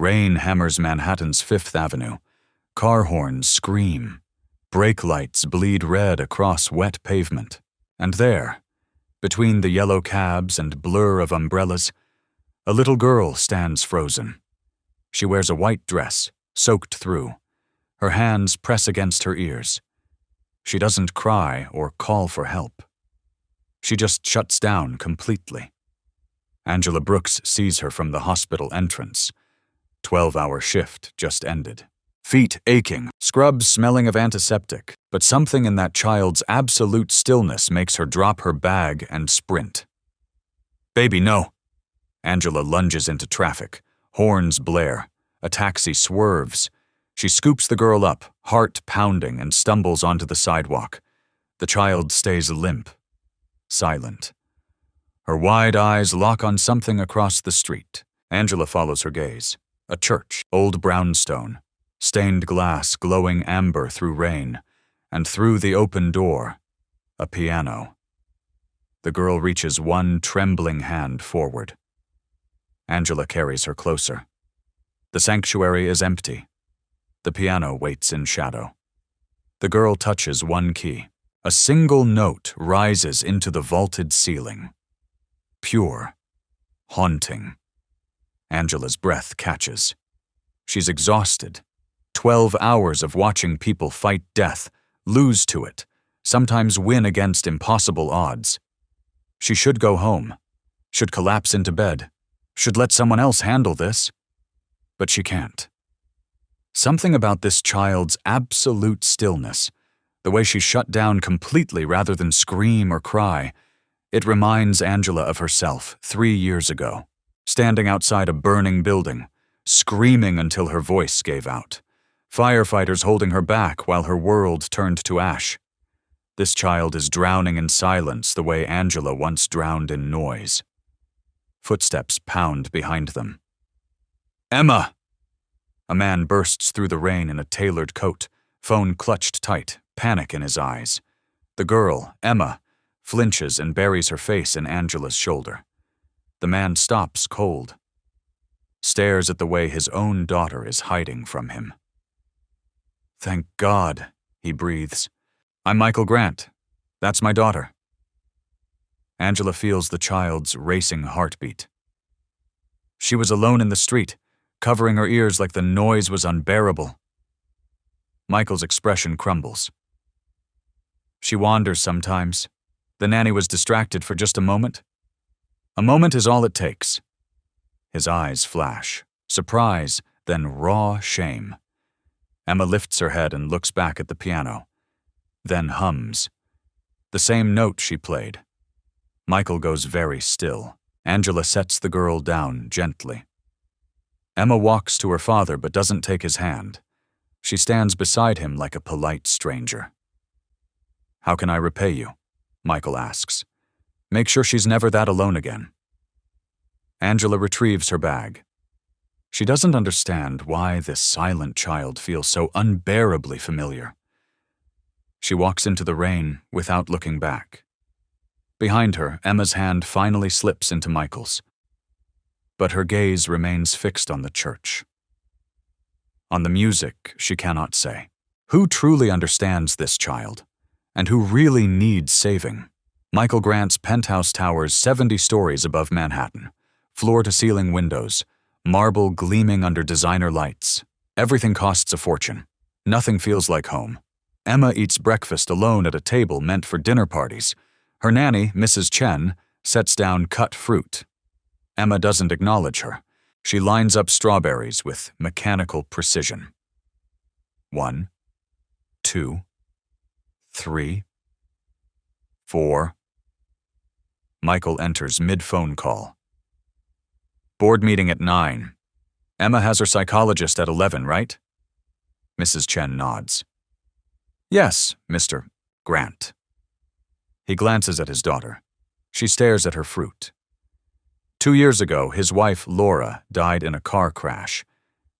Rain hammers Manhattan's Fifth Avenue. Car horns scream. Brake lights bleed red across wet pavement. And there, between the yellow cabs and blur of umbrellas, a little girl stands frozen. She wears a white dress, soaked through. Her hands press against her ears. She doesn't cry or call for help. She just shuts down completely. Angela Brooks sees her from the hospital entrance. 12-hour shift just ended. Feet aching, scrubs smelling of antiseptic, but something in that child's absolute stillness makes her drop her bag and sprint. "Baby, no!" Angela lunges into traffic. Horns blare. A taxi swerves. She scoops the girl up, heart pounding, and stumbles onto the sidewalk. The child stays limp, silent. Her wide eyes lock on something across the street. Angela follows her gaze. A church, old brownstone. Stained glass glowing amber through rain, and through the open door, a piano. The girl reaches one trembling hand forward. Angela carries her closer. The sanctuary is empty. The piano waits in shadow. The girl touches one key. A single note rises into the vaulted ceiling. Pure, haunting. Angela's breath catches. She's exhausted. 12 hours of watching people fight death, lose to it, sometimes win against impossible odds. She should go home, should collapse into bed, should let someone else handle this. But she can't. Something about this child's absolute stillness, the way she shut down completely rather than scream or cry, it reminds Angela of herself 3 years ago, standing outside a burning building, screaming until her voice gave out. Firefighters holding her back while her world turned to ash. This child is drowning in silence the way Angela once drowned in noise. Footsteps pound behind them. "Emma!" A man bursts through the rain in a tailored coat, phone clutched tight, panic in his eyes. The girl, Emma, flinches and buries her face in Angela's shoulder. The man stops cold, stares at the way his own daughter is hiding from him. "Thank God," he breathes. "I'm Michael Grant. That's my daughter." Angela feels the child's racing heartbeat. She was alone in the street, covering her ears like the noise was unbearable. Michael's expression crumbles. She wanders sometimes. The nanny was distracted for just a moment. A moment is all it takes. His eyes flash, surprise, then raw shame. Emma lifts her head and looks back at the piano, then hums. The same note she played. Michael goes very still. Angela sets the girl down gently. Emma walks to her father but doesn't take his hand. She stands beside him like a polite stranger. "How can I repay you?" Michael asks. "Make sure she's never that alone again." Angela retrieves her bag. She doesn't understand why this silent child feels so unbearably familiar. She walks into the rain without looking back. Behind her, Emma's hand finally slips into Michael's. But her gaze remains fixed on the church. On the music, she cannot say. Who truly understands this child? And who really needs saving? Michael Grant's penthouse towers 70 stories above Manhattan. Floor-to-ceiling windows. Marble gleaming under designer lights. Everything costs a fortune. Nothing feels like home. Emma eats breakfast alone at a table meant for dinner parties. Her nanny, Mrs. Chen, sets down cut fruit. Emma doesn't acknowledge her. She lines up strawberries with mechanical precision. 1, 2, 3, 4. Michael enters mid-phone call. "Board meeting at 9. Emma has her psychologist at 11, right?" Mrs. Chen nods. "Yes, Mr. Grant." He glances at his daughter. She stares at her fruit. 2 years ago, his wife, Laura, died in a car crash.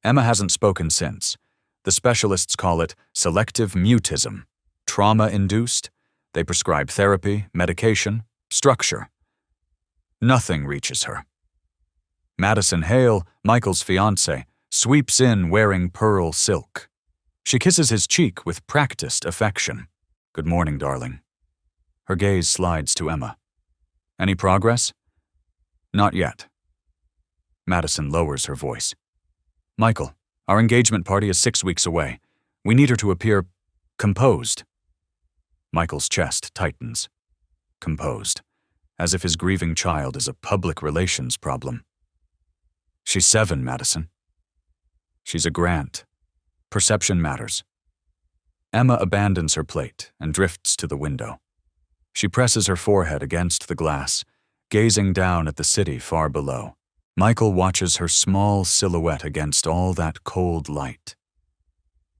Emma hasn't spoken since. The specialists call it selective mutism. Trauma-induced. They prescribe therapy, medication, structure. Nothing reaches her. Madison Hale, Michael's fiancée, sweeps in wearing pearl silk. She kisses his cheek with practiced affection. "Good morning, darling." Her gaze slides to Emma. "Any progress?" "Not yet." Madison lowers her voice. "Michael, our engagement party is 6 weeks away. We need her to appear composed." Michael's chest tightens. Composed, as if his grieving child is a public relations problem. "She's 7, Madison." "She's a Grant. Perception matters." Emma abandons her plate and drifts to the window. She presses her forehead against the glass, gazing down at the city far below. Michael watches her small silhouette against all that cold light.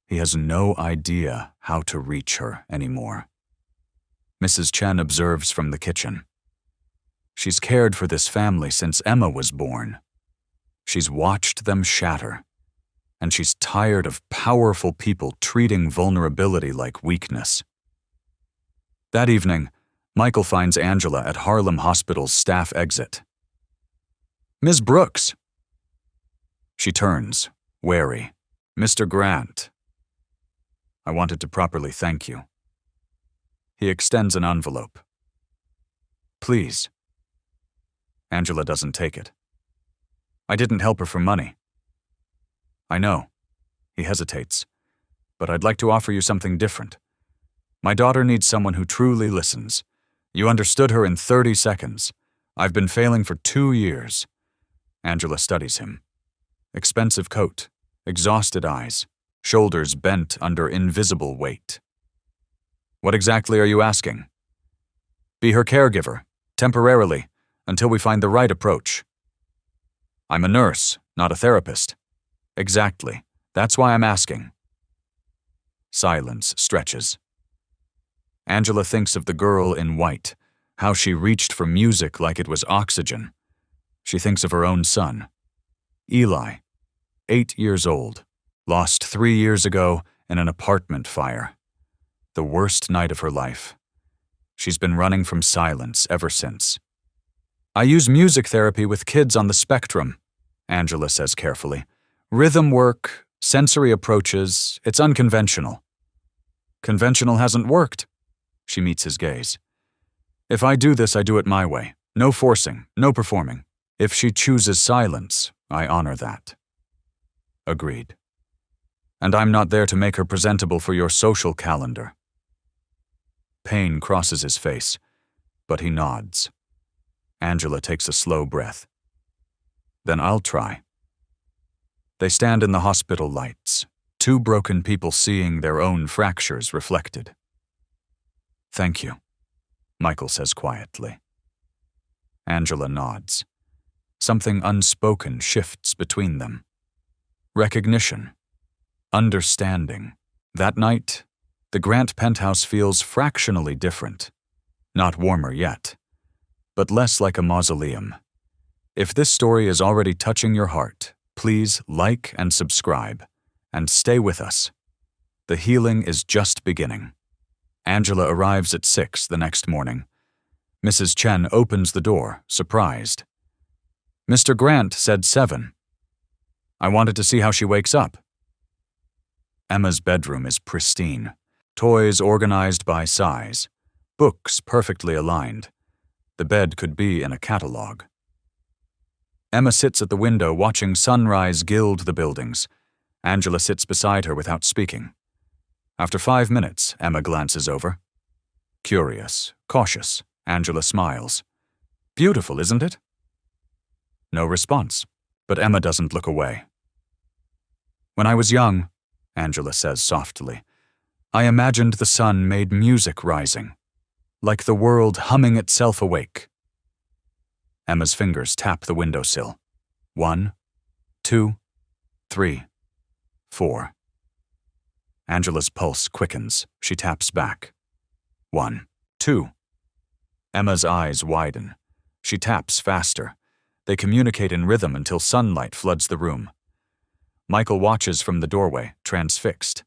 He has no idea how to reach her anymore. Mrs. Chen observes from the kitchen. She's cared for this family since Emma was born. She's watched them shatter, and she's tired of powerful people treating vulnerability like weakness. That evening, Michael finds Angela at Harlem Hospital's staff exit. "Ms. Brooks." She turns, wary. "Mr. Grant. I wanted to properly thank you." He extends an envelope. "Please." Angela doesn't take it. "I didn't help her for money." "I know." He hesitates. "But I'd like to offer you something different. My daughter needs someone who truly listens. You understood her in 30 seconds. I've been failing for 2 years. Angela studies him. Expensive coat, exhausted eyes, shoulders bent under invisible weight. "What exactly are you asking?" "Be her caregiver, temporarily, until we find the right approach." "I'm a nurse, not a therapist." "Exactly. That's why I'm asking." Silence stretches. Angela thinks of the girl in white, how she reached for music like it was oxygen. She thinks of her own son. Eli, 8 years old, lost 3 years ago in an apartment fire. The worst night of her life. She's been running from silence ever since. "I use music therapy with kids on the spectrum," Angela says carefully. "Rhythm work, sensory approaches, it's unconventional." "Conventional hasn't worked." She meets his gaze. "If I do this, I do it my way. No forcing, no performing. If she chooses silence, I honor that." "Agreed. And I'm not there to make her presentable for your social calendar." Pain crosses his face, but he nods. Angela takes a slow breath. "Then I'll try." They stand in the hospital lights, 2 broken people seeing their own fractures reflected. "Thank you," Michael says quietly. Angela nods. Something unspoken shifts between them. Recognition. Understanding. That night, the Grant penthouse feels fractionally different. Not warmer yet, but less like a mausoleum. If this story is already touching your heart, please like and subscribe, and stay with us. The healing is just beginning. Angela arrives at 6 the next morning. Mrs. Chen opens the door, surprised. "Mr. Grant said 7. I wanted to see how she wakes up." Emma's bedroom is pristine. Toys organized by size. Books perfectly aligned. The bed could be in a catalog. Emma sits at the window watching sunrise gild the buildings. Angela sits beside her without speaking. After 5 minutes, Emma glances over. Curious, cautious, Angela smiles. "Beautiful, isn't it?" No response, but Emma doesn't look away. "When I was young," Angela says softly, "I imagined the sun made music rising, like the world humming itself awake." Emma's fingers tap the windowsill. 1, 2, 3, 4. Angela's pulse quickens. She taps back. 1, 2. Emma's eyes widen. She taps faster. They communicate in rhythm until sunlight floods the room. Michael watches from the doorway, transfixed.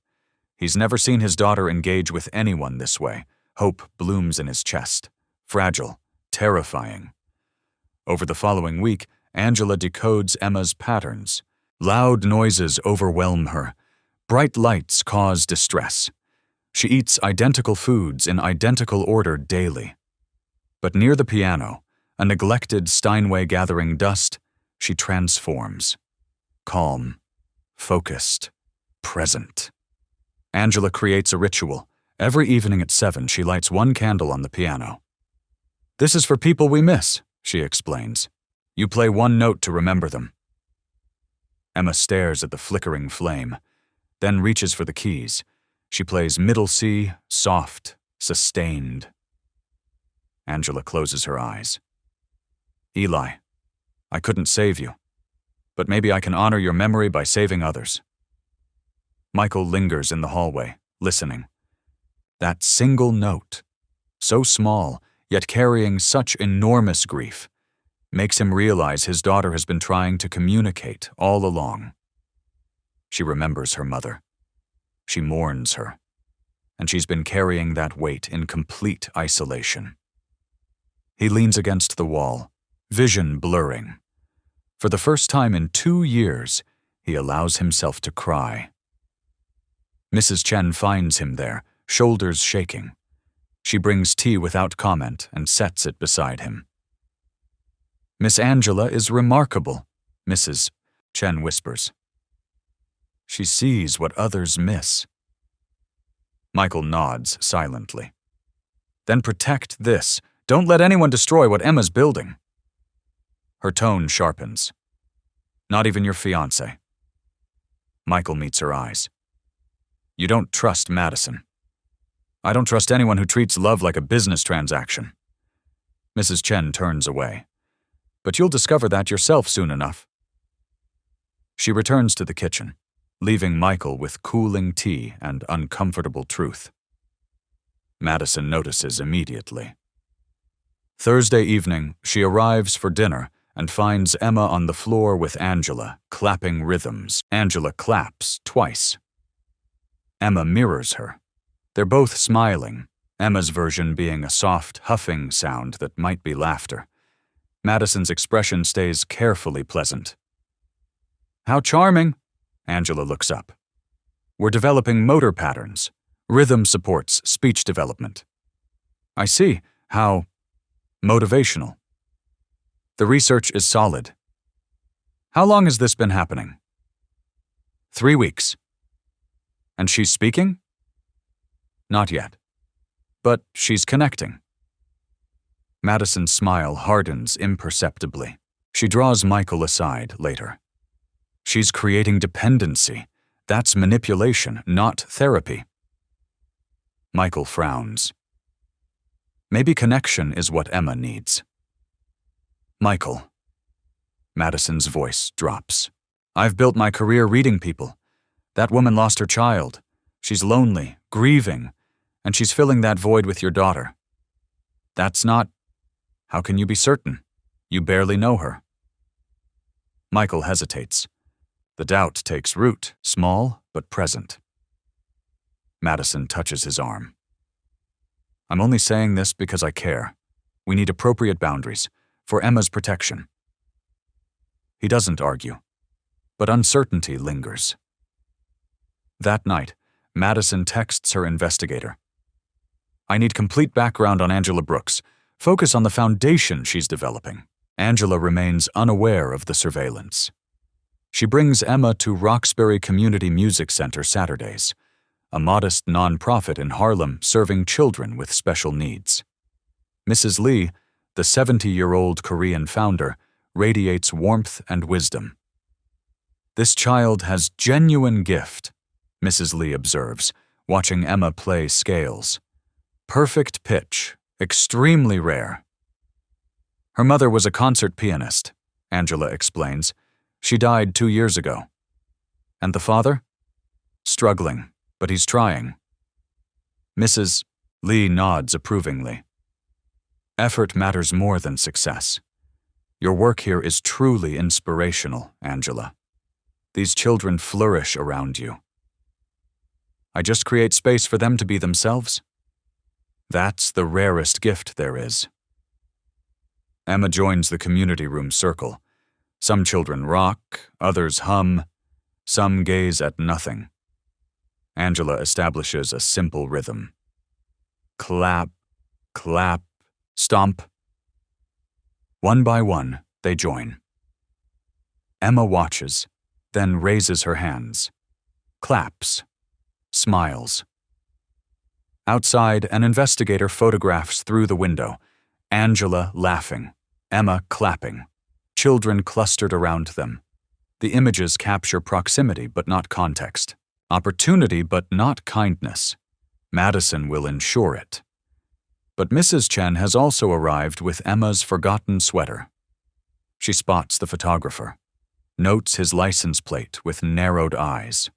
He's never seen his daughter engage with anyone this way. Hope blooms in his chest. Fragile, terrifying. Over the following week, Angela decodes Emma's patterns. Loud noises overwhelm her. Bright lights cause distress. She eats identical foods in identical order daily. But near the piano, a neglected Steinway gathering dust, she transforms. Calm, focused, present. Angela creates a ritual. Every evening at 7, she lights one candle on the piano. "This is for people we miss," she explains. "You play one note to remember them." Emma stares at the flickering flame, then reaches for the keys. She plays middle C, soft, sustained. Angela closes her eyes. "Eli, I couldn't save you, but maybe I can honor your memory by saving others." Michael lingers in the hallway, listening. That single note, so small, yet carrying such enormous grief, makes him realize his daughter has been trying to communicate all along. She remembers her mother. She mourns her. And she's been carrying that weight in complete isolation. He leans against the wall, vision blurring. For the first time in 2 years, he allows himself to cry. Mrs. Chen finds him there, shoulders shaking. She brings tea without comment and sets it beside him. "Miss Angela is remarkable," Mrs. Chen whispers. "She sees what others miss." Michael nods silently. "Then protect this. Don't let anyone destroy what Emma's building." Her tone sharpens. "Not even your fiancé." Michael meets her eyes. "You don't trust Madison." "I don't trust anyone who treats love like a business transaction." Mrs. Chen turns away. "But you'll discover that yourself soon enough." She returns to the kitchen, leaving Michael with cooling tea and uncomfortable truth. Madison notices immediately. Thursday evening, she arrives for dinner and finds Emma on the floor with Angela, clapping rhythms. Angela claps twice. Emma mirrors her. They're both smiling, Emma's version being a soft, huffing sound that might be laughter. Madison's expression stays carefully pleasant. "How charming!" Angela looks up. "We're developing motor patterns. Rhythm supports speech development." "I see. How motivational." "The research is solid." "How long has this been happening?" 3 weeks. "And she's speaking?" "Not yet. But she's connecting." Madison's smile hardens imperceptibly. She draws Michael aside later. "She's creating dependency. That's manipulation, not therapy." Michael frowns. "Maybe connection is what Emma needs." "Michael." Madison's voice drops. "I've built my career reading people. That woman lost her child. She's lonely, grieving, and she's filling that void with your daughter. That's not... How can you be certain? You barely know her." Michael hesitates. The doubt takes root, small but present. Madison touches his arm. "I'm only saying this because I care. We need appropriate boundaries, for Emma's protection." He doesn't argue, but uncertainty lingers. That night, Madison texts her investigator. "I need complete background on Angela Brooks. Focus on the foundation she's developing." Angela remains unaware of the surveillance. She brings Emma to Roxbury Community Music Center Saturdays, a modest nonprofit in Harlem serving children with special needs. Mrs. Lee, the 70-year-old Korean founder, radiates warmth and wisdom. "This child has genuine gift," Mrs. Lee observes, watching Emma play scales. "Perfect pitch, extremely rare." Her mother was a concert pianist, Angela explains. She died 2 years ago. "And the father?" "Struggling, but he's trying." Mrs. Lee nods approvingly. "Effort matters more than success. Your work here is truly inspirational, Angela. These children flourish around you." "I just create space for them to be themselves?" "That's the rarest gift there is." Emma joins the community room circle. Some children rock, others hum, some gaze at nothing. Angela establishes a simple rhythm. Clap, clap, stomp. One by one, they join. Emma watches, then raises her hands, claps, smiles. Outside, an investigator photographs through the window, Angela laughing, Emma clapping, children clustered around them. The images capture proximity but not context, opportunity but not kindness. Madison will ensure it. But Mrs. Chen has also arrived with Emma's forgotten sweater. She spots the photographer, notes his license plate with narrowed eyes.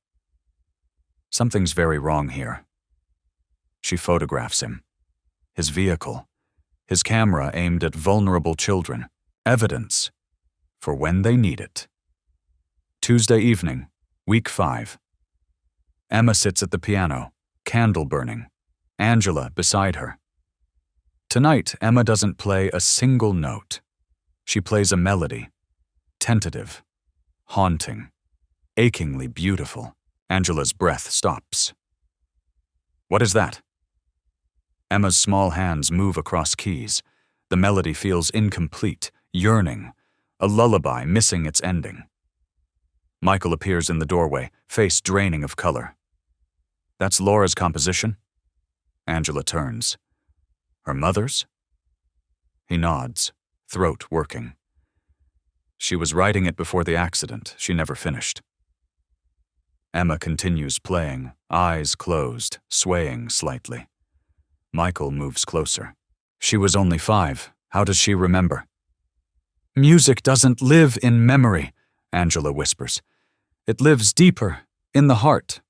Something's very wrong here. She photographs him, his vehicle, his camera aimed at vulnerable children, evidence for when they need it. Tuesday evening, week 5. Emma sits at the piano, candle burning, Angela beside her. Tonight, Emma doesn't play a single note. She plays a melody, tentative, haunting, achingly beautiful. Angela's breath stops. What is that? Emma's small hands move across keys. The melody feels incomplete, yearning, a lullaby missing its ending. Michael appears in the doorway, face draining of color. That's Laura's composition? Angela turns. Her mother's? He nods, throat working. She was writing it before the accident. She never finished. Emma continues playing, eyes closed, swaying slightly. Michael moves closer. She was only 5. How does she remember? Music doesn't live in memory, Angela whispers. It lives deeper, in the heart.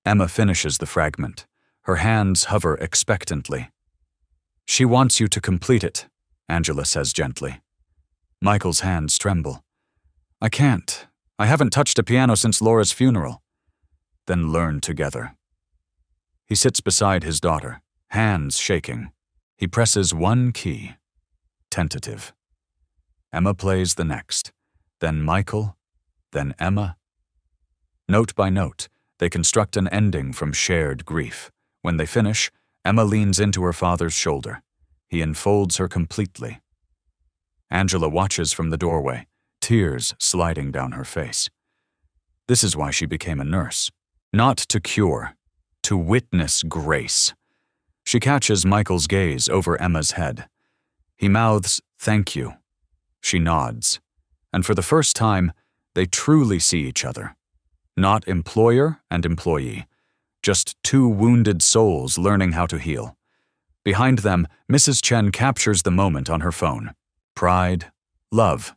Emma finishes the fragment. Her hands hover expectantly. She wants you to complete it, Angela says gently. Michael's hands tremble. I can't. I haven't touched a piano since Laura's funeral. Then learn together. He sits beside his daughter, hands shaking. He presses one key. Tentative. Emma plays the next. Then Michael. Then Emma. Note by note, they construct an ending from shared grief. When they finish, Emma leans into her father's shoulder. He enfolds her completely. Angela watches from the doorway, tears sliding down her face. This is why she became a nurse. Not to cure, to witness grace. She catches Michael's gaze over Emma's head. He mouths, "Thank you." She nods. And for the first time, they truly see each other. Not employer and employee. Just two wounded souls learning how to heal. Behind them, Mrs. Chen captures the moment on her phone. Pride, love,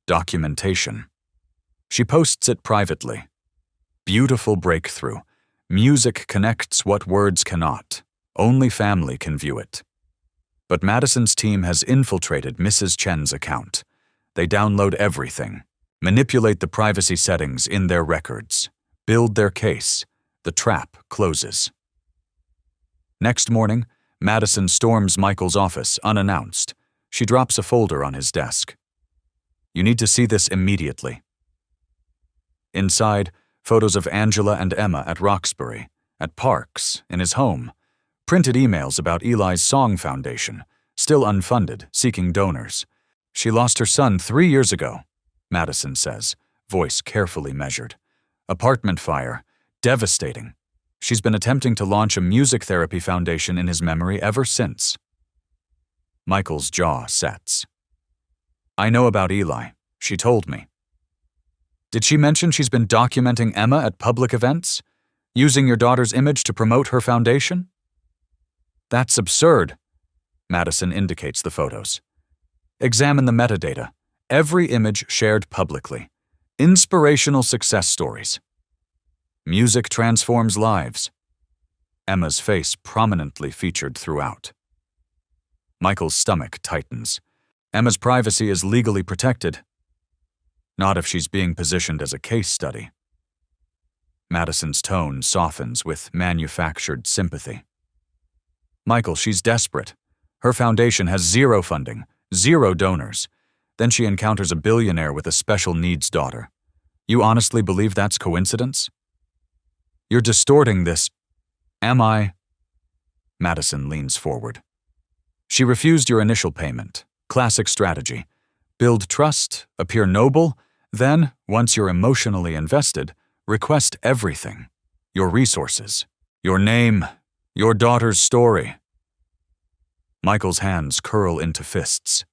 documentation. She posts it privately. Beautiful breakthrough. Music connects what words cannot. Only family can view it. But Madison's team has infiltrated Mrs. Chen's account. They download everything, manipulate the privacy settings in their records, build their case. The trap closes. Next morning, Madison storms Michael's office unannounced. She drops a folder on his desk. You need to see this immediately. Inside, photos of Angela and Emma at Roxbury, at Parks, in his home, printed emails about Eli's Song Foundation, still unfunded, seeking donors. She lost her son 3 years ago, Madison says, voice carefully measured. Apartment fire. Devastating. She's been attempting to launch a music therapy foundation in his memory ever since. Michael's jaw sets. I know about Eli. She told me. Did she mention she's been documenting Emma at public events? Using your daughter's image to promote her foundation? That's absurd. Madison indicates the photos. Examine the metadata. Every image shared publicly. Inspirational success stories. Music transforms lives. Emma's face prominently featured throughout. Michael's stomach tightens. Emma's privacy is legally protected. Not if she's being positioned as a case study. Madison's tone softens with manufactured sympathy. Michael, she's desperate. Her foundation has 0 funding, 0 donors. Then she encounters a billionaire with a special needs daughter. You honestly believe that's coincidence? You're distorting this. Am I? Madison leans forward. She refused your initial payment. Classic strategy. Build trust, appear noble, then, once you're emotionally invested, request everything. Your resources, your name, your daughter's story. Michael's hands curl into fists.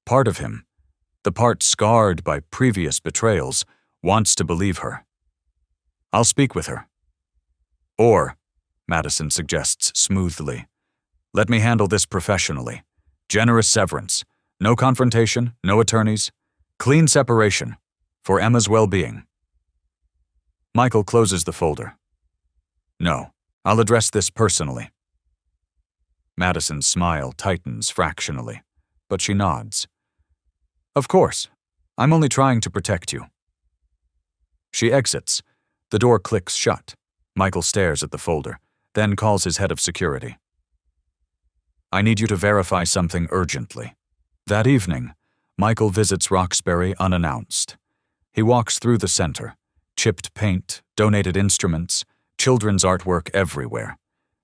Part of him, the part scarred by previous betrayals, wants to believe her. I'll speak with her. Or, Madison suggests smoothly, let me handle this professionally. Generous severance. No confrontation, no attorneys. Clean separation. For Emma's well-being. Michael closes the folder. No, I'll address this personally. Madison's smile tightens fractionally, but she nods. Of course. I'm only trying to protect you. She exits. The door clicks shut. Michael stares at the folder, then calls his head of security. I need you to verify something urgently. That evening, Michael visits Roxbury unannounced. He walks through the center. Chipped paint, donated instruments, children's artwork everywhere.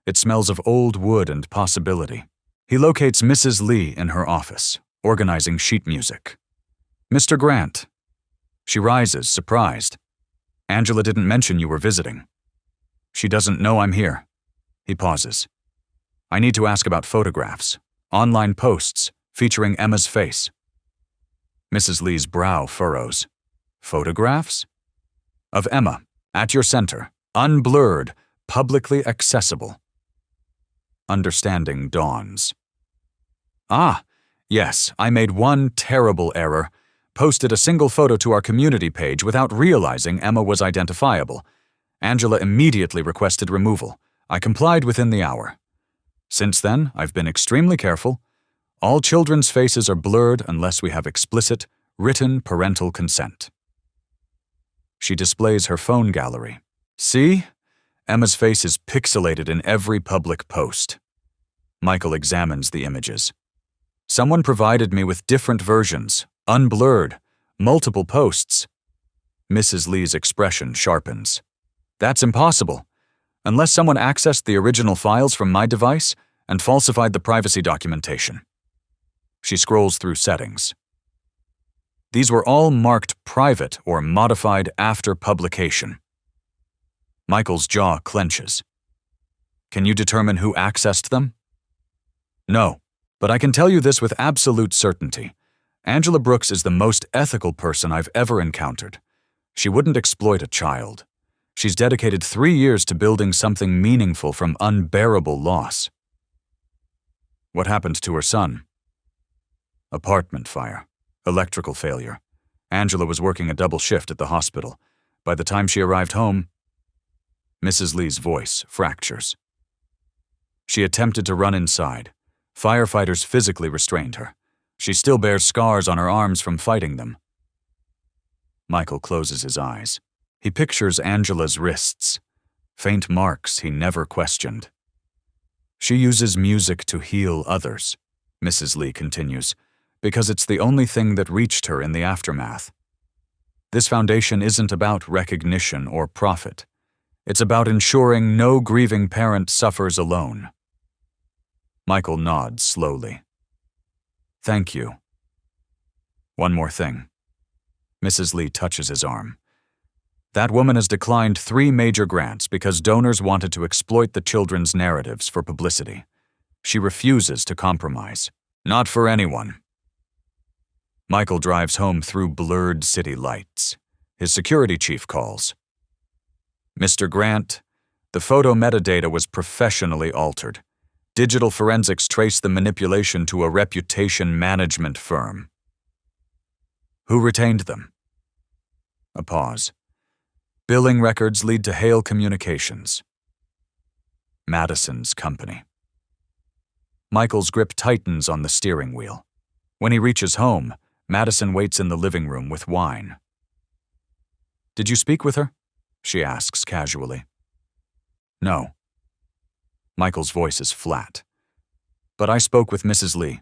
It smells of old wood and possibility. He locates Mrs. Lee in her office, organizing sheet music. Mr. Grant. She rises, surprised. Angela didn't mention you were visiting. She doesn't know I'm here. He pauses. I need to ask about photographs, online posts featuring Emma's face. Mrs. Lee's brow furrows. Photographs? Of Emma, at your center, unblurred, publicly accessible. Understanding dawns. Ah, yes, I made one terrible error. Posted a single photo to our community page without realizing Emma was identifiable. Angela immediately requested removal. I complied within the hour. Since then, I've been extremely careful. All children's faces are blurred unless we have explicit, written parental consent. She displays her phone gallery. See? Emma's face is pixelated in every public post. Michael examines the images. Someone provided me with different versions, unblurred, multiple posts. Mrs. Lee's expression sharpens. That's impossible. Unless someone accessed the original files from my device and falsified the privacy documentation. She scrolls through settings. These were all marked private or modified after publication. Michael's jaw clenches. Can you determine who accessed them? No, but I can tell you this with absolute certainty. Angela Brooks is the most ethical person I've ever encountered. She wouldn't exploit a child. She's dedicated 3 years to building something meaningful from unbearable loss. What happened to her son? Apartment fire. Electrical failure. Angela was working a double shift at the hospital. By the time she arrived home, Mrs. Lee's voice fractures. She attempted to run inside. Firefighters physically restrained her. She still bears scars on her arms from fighting them. Michael closes his eyes. He pictures Angela's wrists, faint marks he never questioned. She uses music to heal others, Mrs. Lee continues, because it's the only thing that reached her in the aftermath. This foundation isn't about recognition or profit. It's about ensuring no grieving parent suffers alone. Michael nods slowly. Thank you. One more thing. Mrs. Lee touches his arm. That woman has declined 3 major grants because donors wanted to exploit the children's narratives for publicity. She refuses to compromise. Not for anyone. Michael drives home through blurred city lights. His security chief calls. Mr. Grant, the photo metadata was professionally altered. Digital forensics traced the manipulation to a reputation management firm. Who retained them? A pause. Billing records lead to Hale Communications. Madison's company. Michael's grip tightens on the steering wheel. When he reaches home, Madison waits in the living room with wine. Did you speak with her? She asks casually. No. Michael's voice is flat. But I spoke with Mrs. Lee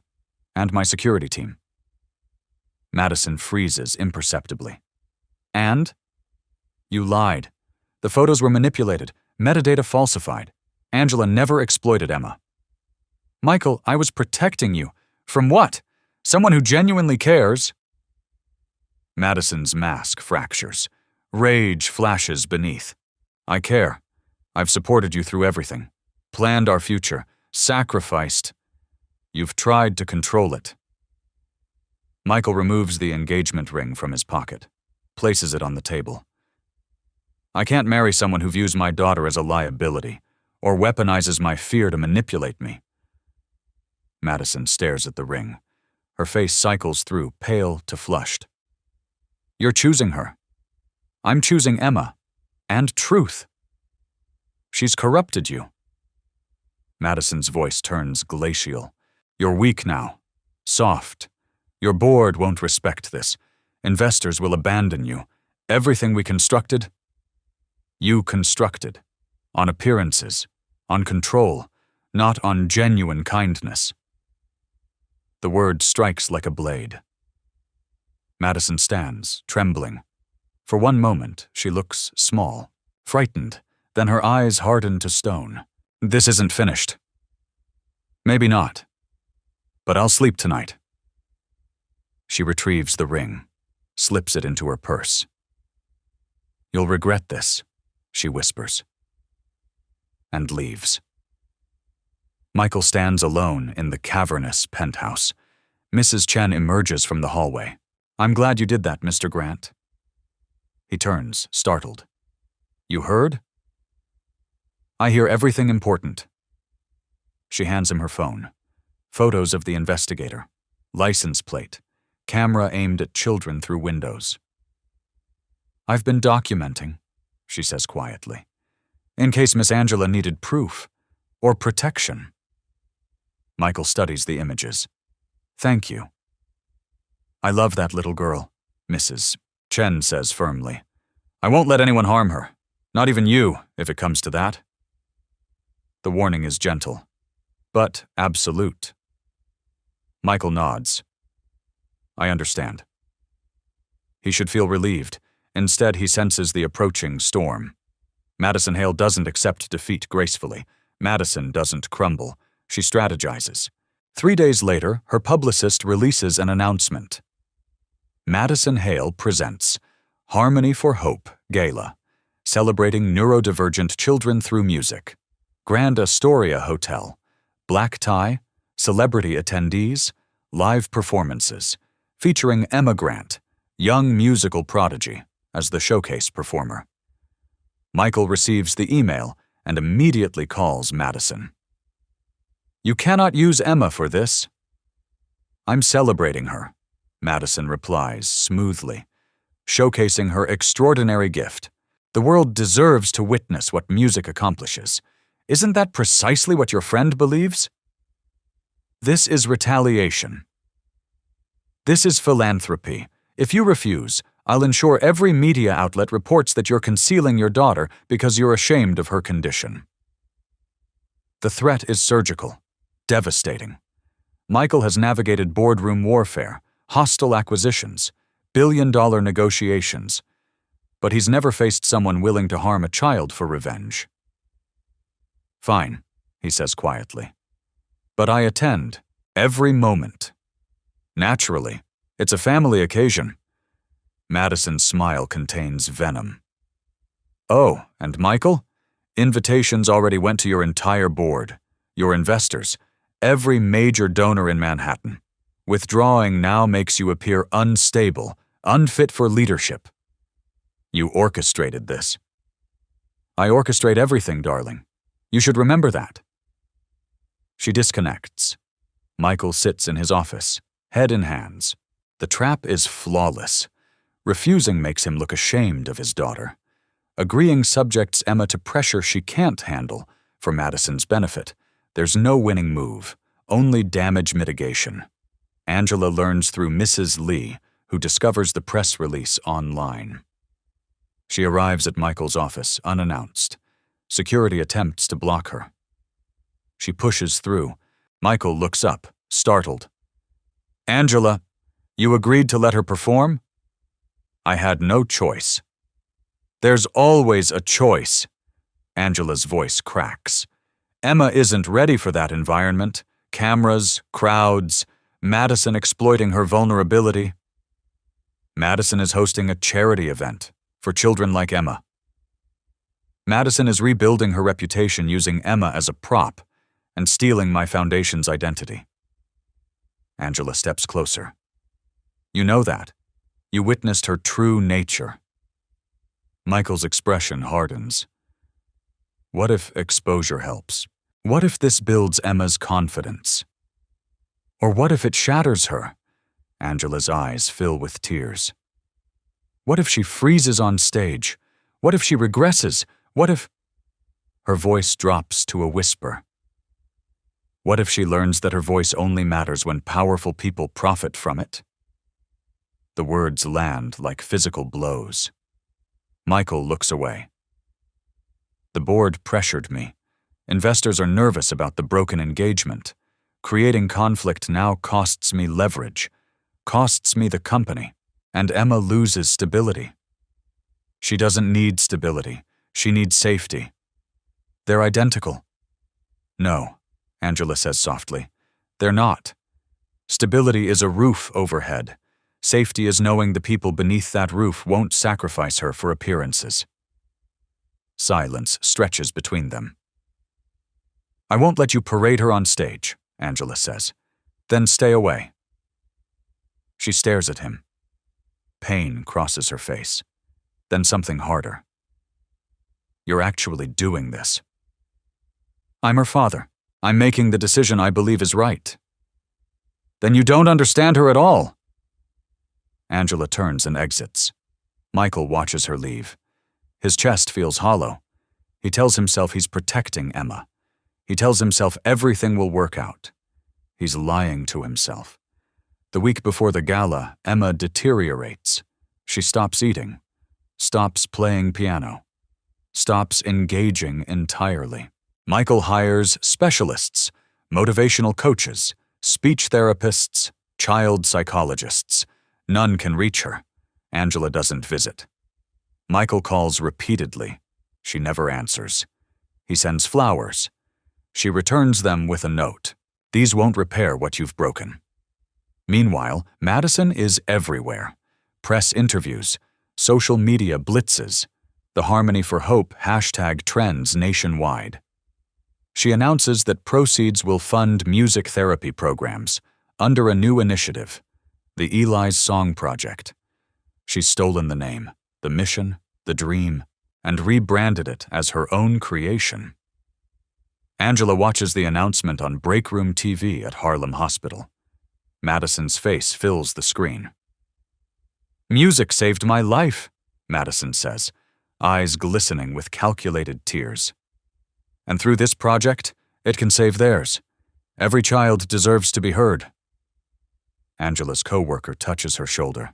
and my security team. Madison freezes imperceptibly. And? You lied. The photos were manipulated, metadata falsified. Angela never exploited Emma. Michael, I was protecting you. From what? Someone who genuinely cares? Madison's mask fractures. Rage flashes beneath. I care. I've supported you through everything. Planned our future. Sacrificed. You've tried to control it. Michael removes the engagement ring from his pocket, places it on the table. I can't marry someone who views my daughter as a liability, or weaponizes my fear to manipulate me. Madison stares at the ring. Her face cycles through pale to flushed. You're choosing her. I'm choosing Emma. And truth. She's corrupted you. Madison's voice turns glacial. You're weak now. Soft. Your board won't respect this. Investors will abandon you. Everything we constructed, you constructed. On appearances. On control. Not on genuine kindness. The word strikes like a blade. Madison stands, trembling. For one moment, she looks small, frightened, then her eyes harden to stone. This isn't finished. Maybe not. But I'll sleep tonight. She retrieves the ring, slips it into her purse. You'll regret this, she whispers. And leaves. Michael stands alone in the cavernous penthouse. Mrs. Chen emerges from the hallway. I'm glad you did that, Mr. Grant. He turns, startled. You heard? I hear everything important. She hands him her phone. Photos of the investigator. License plate. Camera aimed at children through windows. I've been documenting, she says quietly, in case Miss Angela needed proof or protection. Michael studies the images. Thank you. I love that little girl, Mrs. Chen says firmly. I won't let anyone harm her. Not even you, if it comes to that. The warning is gentle, but absolute. Michael nods. I understand. He should feel relieved. Instead, he senses the approaching storm. Madison Hale doesn't accept defeat gracefully. Madison doesn't crumble. She strategizes. 3 days later, her publicist releases an announcement. Madison Hale presents Harmony for Hope Gala, celebrating neurodivergent children through music. Grand Astoria Hotel, black tie, celebrity attendees, live performances, featuring Emma Grant, young musical prodigy, as the showcase performer. Michael receives the email and immediately calls Madison. You cannot use Emma for this. I'm celebrating her, Madison replies smoothly, showcasing her extraordinary gift. The world deserves to witness what music accomplishes. Isn't that precisely what your friend believes? This is retaliation. This is philanthropy. If you refuse, I'll ensure every media outlet reports that you're concealing your daughter because you're ashamed of her condition. The threat is surgical, devastating. Michael has navigated boardroom warfare, hostile acquisitions, billion-dollar negotiations, but he's never faced someone willing to harm a child for revenge. Fine, he says quietly. But I attend, every moment. Naturally, it's a family occasion. Madison's smile contains venom. Oh, and Michael? Invitations already went to your entire board, your investors, every major donor in Manhattan. Withdrawing now makes you appear unstable, unfit for leadership. You orchestrated this. I orchestrate everything, darling. You should remember that. She disconnects. Michael sits in his office, head in hands. The trap is flawless. Refusing makes him look ashamed of his daughter. Agreeing subjects Emma to pressure she can't handle for Madison's benefit. There's no winning move, only damage mitigation. Angela learns through Mrs. Lee, who discovers the press release online. She arrives at Michael's office unannounced. Security attempts to block her. She pushes through. Michael looks up, startled. Angela, You agreed to let her perform? I had no choice. There's always a choice. Angela's voice cracks. Emma isn't ready for that environment. Cameras, crowds, Madison exploiting her vulnerability. Madison is hosting a charity event for children like Emma. Madison is rebuilding her reputation using Emma as a prop and stealing my foundation's identity. Angela steps closer. You know that. You witnessed her true nature. Michael's expression hardens. What if exposure helps? What if this builds Emma's confidence? Or what if it shatters her? Angela's eyes fill with tears. What if she freezes on stage? What if she regresses? What if... Her voice drops to a whisper. What if she learns that her voice only matters when powerful people profit from it? The words land like physical blows. Michael looks away. The board pressured me. Investors are nervous about the broken engagement. Creating conflict now costs me leverage, costs me the company, and Emma loses stability. She doesn't need stability. She needs safety. They're identical. No, Angela says softly. They're not. Stability is a roof overhead. Safety is knowing the people beneath that roof won't sacrifice her for appearances. Silence stretches between them. I won't let you parade her on stage, Angela says. Then stay away. She stares at him. Pain crosses her face. Then something harder. You're actually doing this. I'm her father. I'm making the decision I believe is right. Then you don't understand her at all. Angela turns and exits. Michael watches her leave. His chest feels hollow. He tells himself he's protecting Emma. He tells himself everything will work out. He's lying to himself. The week before the gala, Emma deteriorates. She stops eating, stops playing piano, stops engaging entirely. Michael hires specialists, motivational coaches, speech therapists, child psychologists. None can reach her. Angela doesn't visit. Michael calls repeatedly. She never answers. He sends flowers. She returns them with a note. These won't repair what you've broken. Meanwhile, Madison is everywhere. Press interviews, social media blitzes, the Harmony for Hope hashtag trends nationwide. She announces that proceeds will fund music therapy programs under a new initiative, the Eli's Song Project. She's stolen the name, the mission, the dream, and rebranded it as her own creation. Angela watches the announcement on Breakroom TV at Harlem Hospital. Madison's face fills the screen. Music saved my life, Madison says, eyes glistening with calculated tears. And through this project, it can save theirs. Every child deserves to be heard. Angela's co-worker touches her shoulder.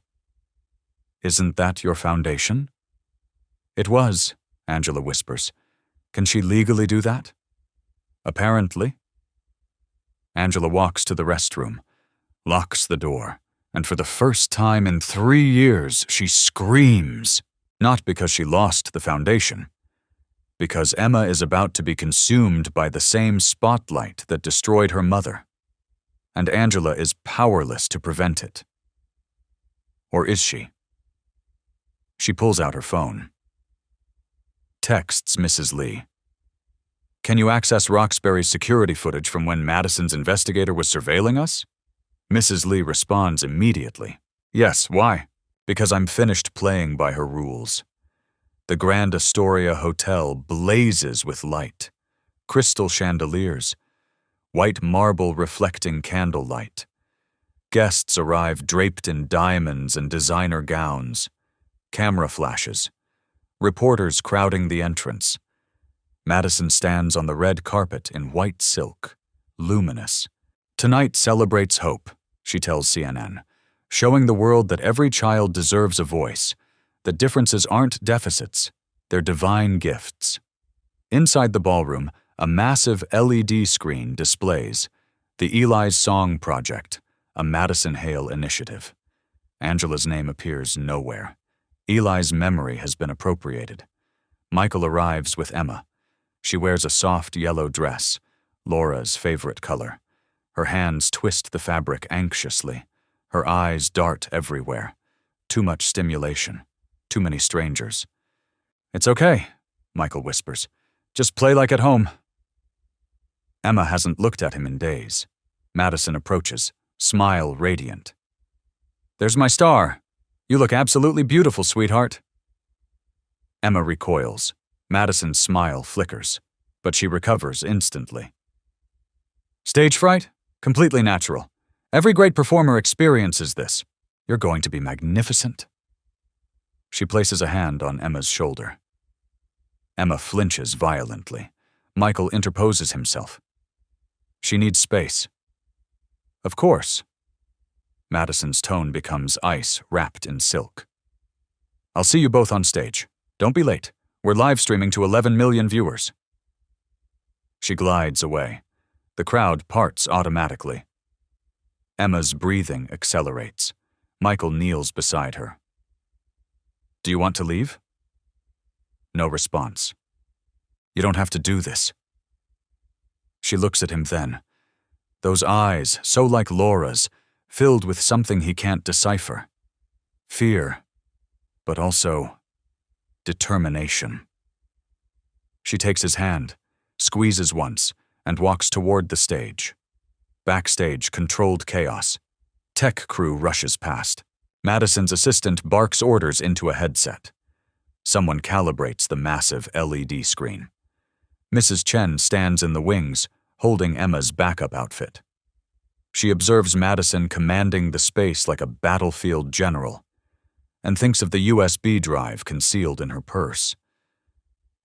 Isn't that your foundation? It was, Angela whispers. Can she legally do that? Apparently. Angela walks to the restroom, locks the door, and for the first time in 3 years, she screams. Not because she lost the foundation. Because Emma is about to be consumed by the same spotlight that destroyed her mother. And Angela is powerless to prevent it. Or is she? She pulls out her phone. Texts Mrs. Lee. Can you access Roxbury's security footage from when Madison's investigator was surveilling us? Mrs. Lee responds immediately. Yes, why? Because I'm finished playing by her rules. The Grand Astoria Hotel blazes with light. Crystal chandeliers. White marble reflecting candlelight. Guests arrive draped in diamonds and designer gowns. Camera flashes. Reporters crowding the entrance. Madison stands on the red carpet in white silk, luminous. Tonight celebrates hope, she tells CNN, showing the world that every child deserves a voice, that differences aren't deficits, they're divine gifts. Inside the ballroom, a massive LED screen displays the Eli's Song Project, a Madison Hale initiative. Angela's name appears nowhere. Eli's memory has been appropriated. Michael arrives with Emma. She wears a soft yellow dress, Laura's favorite color. Her hands twist the fabric anxiously. Her eyes dart everywhere. Too much stimulation. Too many strangers. "It's okay," Michael whispers. "Just play like at home." Emma hasn't looked at him in days. Madison approaches, smile radiant. "There's my star. You look absolutely beautiful, sweetheart." Emma recoils. Madison's smile flickers, but she recovers instantly. "Stage fright? Completely natural. Every great performer experiences this. You're going to be magnificent." She places a hand on Emma's shoulder. Emma flinches violently. Michael interposes himself. "She needs space." "Of course." Madison's tone becomes ice wrapped in silk. "I'll see you both on stage. Don't be late. We're live streaming to 11 million viewers." She glides away. The crowd parts automatically. Emma's breathing accelerates. Michael kneels beside her. "Do you want to leave?" No response. "You don't have to do this." She looks at him then. Those eyes, so like Laura's, filled with something he can't decipher. Fear, but also determination. She takes his hand, squeezes once, and walks toward the stage. Backstage, controlled chaos. Tech crew rushes past. Madison's assistant barks orders into a headset. Someone calibrates the massive LED screen. Mrs. Chen stands in the wings, holding Emma's backup outfit. She observes Madison commanding the space like a battlefield general, and thinks of the USB drive concealed in her purse.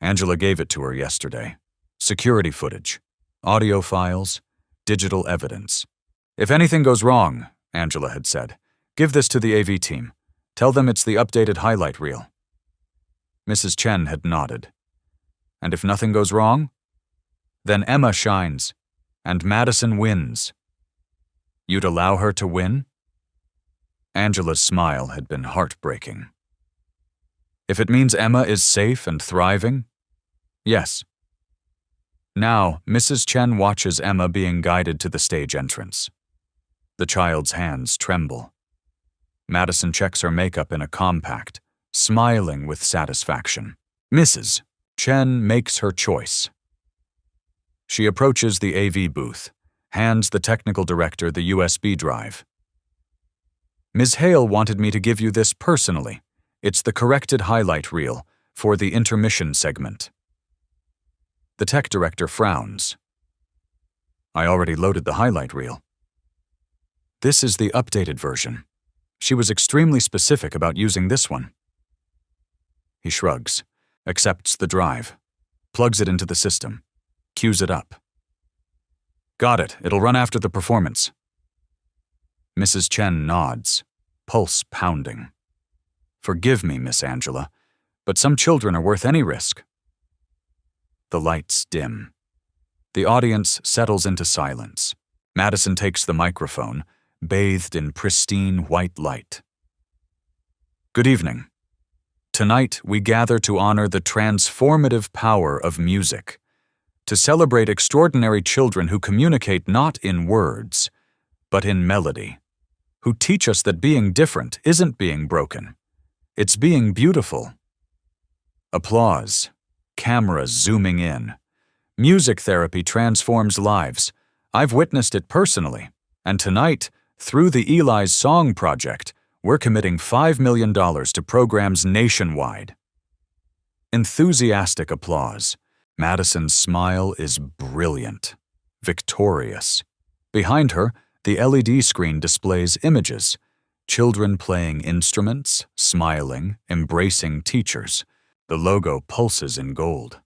Angela gave it to her yesterday. Security footage, audio files, digital evidence. "If anything goes wrong," Angela had said, "give this to the AV team. Tell them it's the updated highlight reel." Mrs. Chen had nodded. "And if nothing goes wrong?" "Then Emma shines, and Madison wins." "You'd allow her to win?" Angela's smile had been heartbreaking. "If it means Emma is safe and thriving? Yes." Now, Mrs. Chen watches Emma being guided to the stage entrance. The child's hands tremble. Madison checks her makeup in a compact, smiling with satisfaction. Mrs. Chen makes her choice. She approaches the AV booth, hands the technical director the USB drive. "Ms. Hale wanted me to give you this personally. It's the corrected highlight reel for the intermission segment." The tech director frowns. "I already loaded the highlight reel." "This is the updated version. She was extremely specific about using this one." He shrugs, accepts the drive, plugs it into the system, cues it up. "Got it. It'll run after the performance." Mrs. Chen nods, pulse pounding. "Forgive me, Miss Angela, but some children are worth any risk." The lights dim. The audience settles into silence. Madison takes the microphone, bathed in pristine white light. "Good evening. Tonight we gather to honor the transformative power of music, to celebrate extraordinary children who communicate not in words, but in melody, who teach us that being different isn't being broken, it's being beautiful." Applause. Cameras zooming in. Music therapy transforms lives. I've witnessed it personally. And tonight, through the Eli's Song Project, we're committing $5 million to programs nationwide. Enthusiastic applause. Madison's smile is brilliant, victorious. Behind her, the LED screen displays images. Children playing instruments, smiling, embracing teachers. The logo pulses in gold.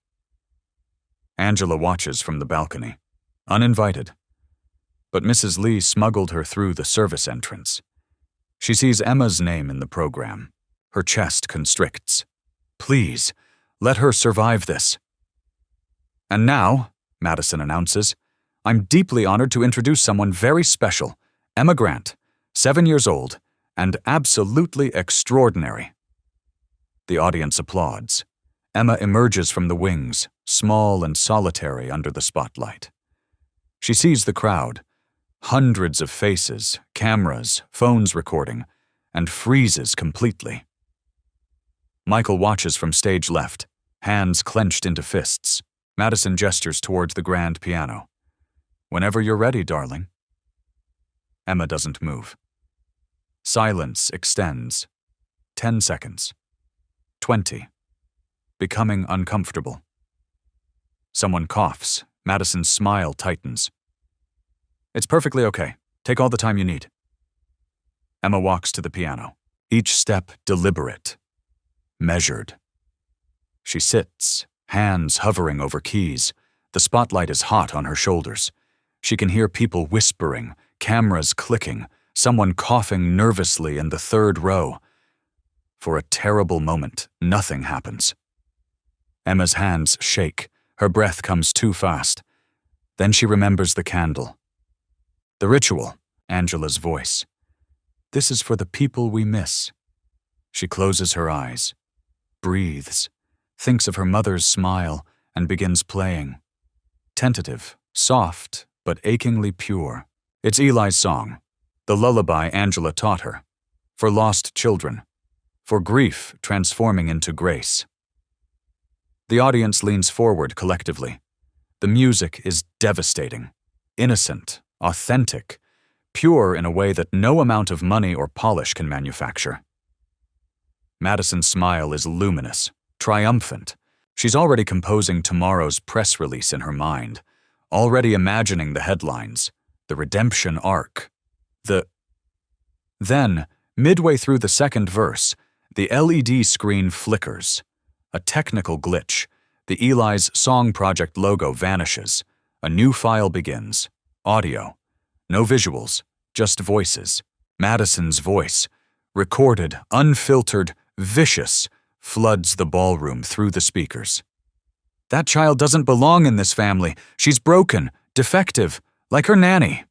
Angela watches from the balcony, uninvited. But Mrs. Lee smuggled her through the service entrance. She sees Emma's name in the program. Her chest constricts. Please, let her survive this. "And now," Madison announces, "I'm deeply honored to introduce someone very special, Emma Grant, 7 years old, and absolutely extraordinary. The audience applauds. Emma emerges from the wings, small and solitary under the spotlight. She sees the crowd, hundreds of faces, cameras, phones recording, and freezes completely. Michael watches from stage left, hands clenched into fists. Madison gestures towards the grand piano. "Whenever you're ready, darling." Emma doesn't move. Silence extends. 10 seconds. 20. Becoming uncomfortable. Someone coughs. Madison's smile tightens. "It's perfectly okay. Take all the time you need." Emma walks to the piano, each step deliberate, measured. She sits, hands hovering over keys. The spotlight is hot on her shoulders. She can hear people whispering, cameras clicking, someone coughing nervously in the third row. For a terrible moment, nothing happens. Emma's hands shake. Her breath comes too fast. Then she remembers the candle. "The ritual," Angela's voice. "This is for the people we miss." She closes her eyes, breathes, thinks of her mother's smile, and begins playing. Tentative, soft, but achingly pure. It's Eli's song, the lullaby Angela taught her, for lost children, for grief transforming into grace. The audience leans forward collectively. The music is devastating, innocent, authentic, pure in a way that no amount of money or polish can manufacture. Madison's smile is luminous, triumphant. She's already composing tomorrow's press release in her mind, already imagining the headlines, the redemption arc, Then, midway through the second verse, the LED screen flickers. A technical glitch. The Eli's Song Project logo vanishes. A new file begins. Audio. No visuals, just voices. Madison's voice, recorded, unfiltered, vicious, floods the ballroom through the speakers. "That child doesn't belong in this family. She's broken, defective, like her nanny."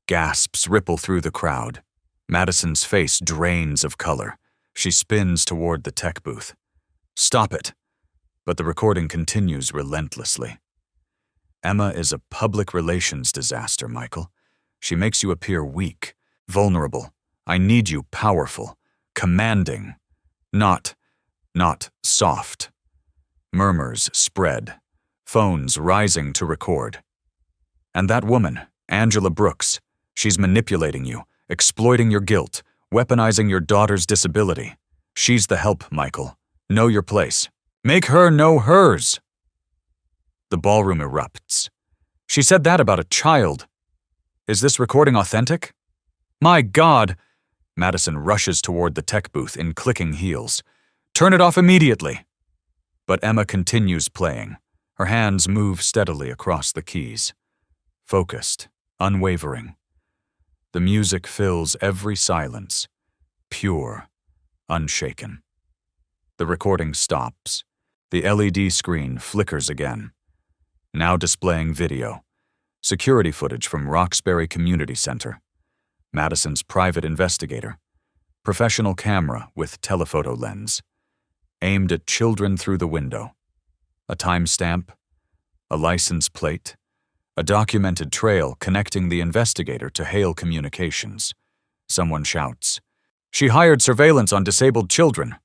Gasps ripple through the crowd. Madison's face drains of color. She spins toward the tech booth. "Stop it." But the recording continues relentlessly. Emma is a public relations disaster, Michael. She makes you appear weak, vulnerable. I need you powerful, commanding, not soft. Murmurs spread, phones rising to record. And that woman, Angela Brooks, she's manipulating you, exploiting your guilt, weaponizing your daughter's disability. She's the help, Michael. Know your place. Make her know hers. The ballroom erupts. She said that about a child. Is this recording authentic? My God! Madison rushes toward the tech booth in clicking heels. Turn it off immediately. But Emma continues playing. Her hands move steadily across the keys. Focused, unwavering. The music fills every silence. Pure, unshaken. The recording stops. The LED screen flickers again. Now displaying video. Security footage from Roxbury Community Center. Madison's private investigator. Professional camera with telephoto lens. Aimed at children through the window. A timestamp. A license plate. A documented trail connecting the investigator to Hale Communications. Someone shouts, "She hired surveillance on disabled children."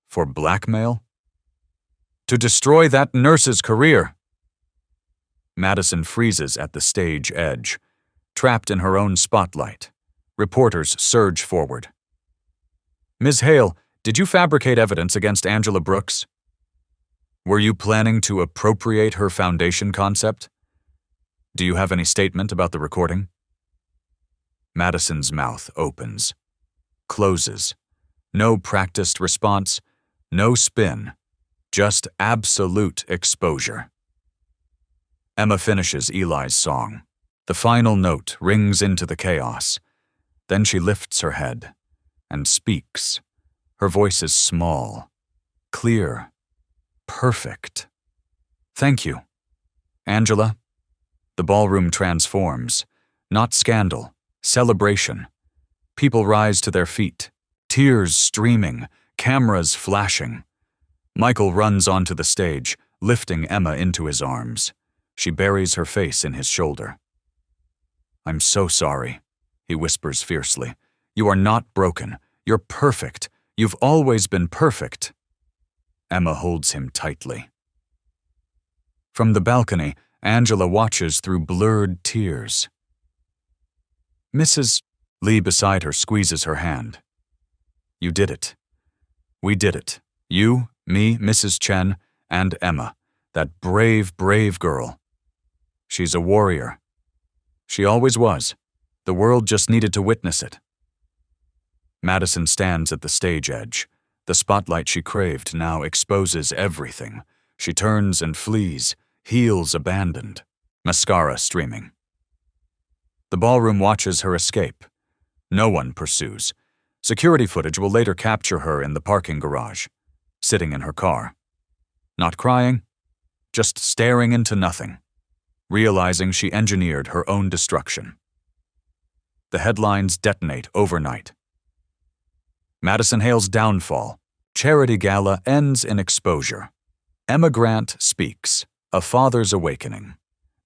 For blackmail? To destroy that nurse's career. Madison freezes at the stage edge, trapped in her own spotlight. Reporters surge forward. Ms. Hale, did you fabricate evidence against Angela Brooks? Were you planning to appropriate her foundation concept? Do you have any statement about the recording? Madison's mouth opens, closes. No practiced response, no spin, just absolute exposure. Emma finishes Eli's song. The final note rings into the chaos. Then she lifts her head and speaks. Her voice is small, clear, perfect. Thank you. Angela. The ballroom transforms. Not scandal, celebration. People rise to their feet, tears streaming, cameras flashing. Michael runs onto the stage, lifting Emma into his arms. She buries her face in his shoulder. "I'm so sorry," he whispers fiercely. "You are not broken. You're perfect. You've always been perfect." Emma holds him tightly. From the balcony, Angela watches through blurred tears. "Mrs. Lee beside her squeezes her hand. "You did it. We did it. You, me, Mrs. Chen, and Emma. That brave, brave girl. She's a warrior. She always was. The world just needed to witness it." Madison stands at the stage edge. The spotlight she craved now exposes everything. She turns and flees, heels abandoned, mascara streaming. The ballroom watches her escape. No one pursues. Security footage will later capture her in the parking garage, sitting in her car. Not crying, just staring into nothing, realizing she engineered her own destruction. The headlines detonate overnight. Madison Hale's downfall. Charity gala ends in exposure. Emma Grant speaks. A father's awakening.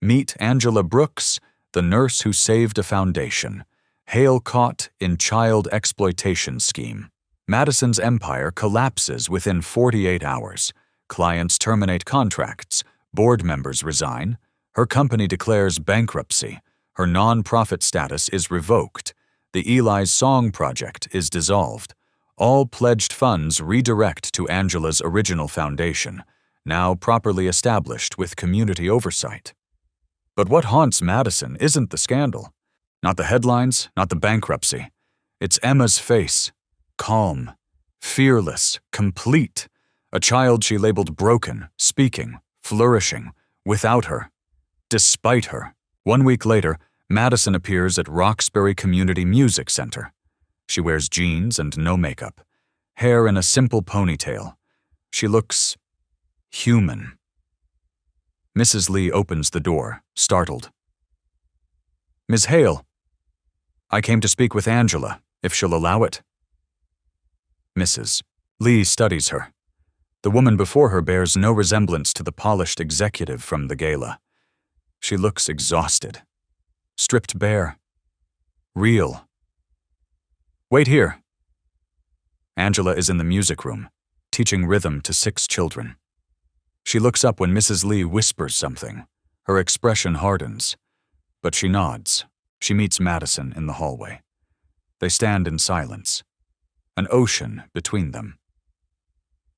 Meet Angela Brooks, the nurse who saved a foundation. Hale caught in child exploitation scheme. Madison's empire collapses within 48 hours. Clients terminate contracts. Board members resign. Her company declares bankruptcy. Her non-profit status is revoked. The Eli's Song Project is dissolved. All pledged funds redirect to Angela's original foundation, now properly established with community oversight. But what haunts Madison isn't the scandal. Not the headlines, not the bankruptcy. It's Emma's face. Calm, fearless, complete. A child she labeled broken, speaking, flourishing, without her. Despite her. 1 week later, Madison appears at Roxbury Community Music Center. She wears jeans and no makeup. Hair in a simple ponytail. She looks human. Mrs. Lee opens the door, startled. "Ms. Hale, I came to speak with Angela, if she'll allow it." Mrs. Lee studies her. The woman before her bears no resemblance to the polished executive from the gala. She looks exhausted, stripped bare, real. "Wait here." Angela is in the music room, teaching rhythm to 6 children. She looks up when Mrs. Lee whispers something. Her expression hardens, but she nods. She meets Madison in the hallway. They stand in silence, an ocean between them.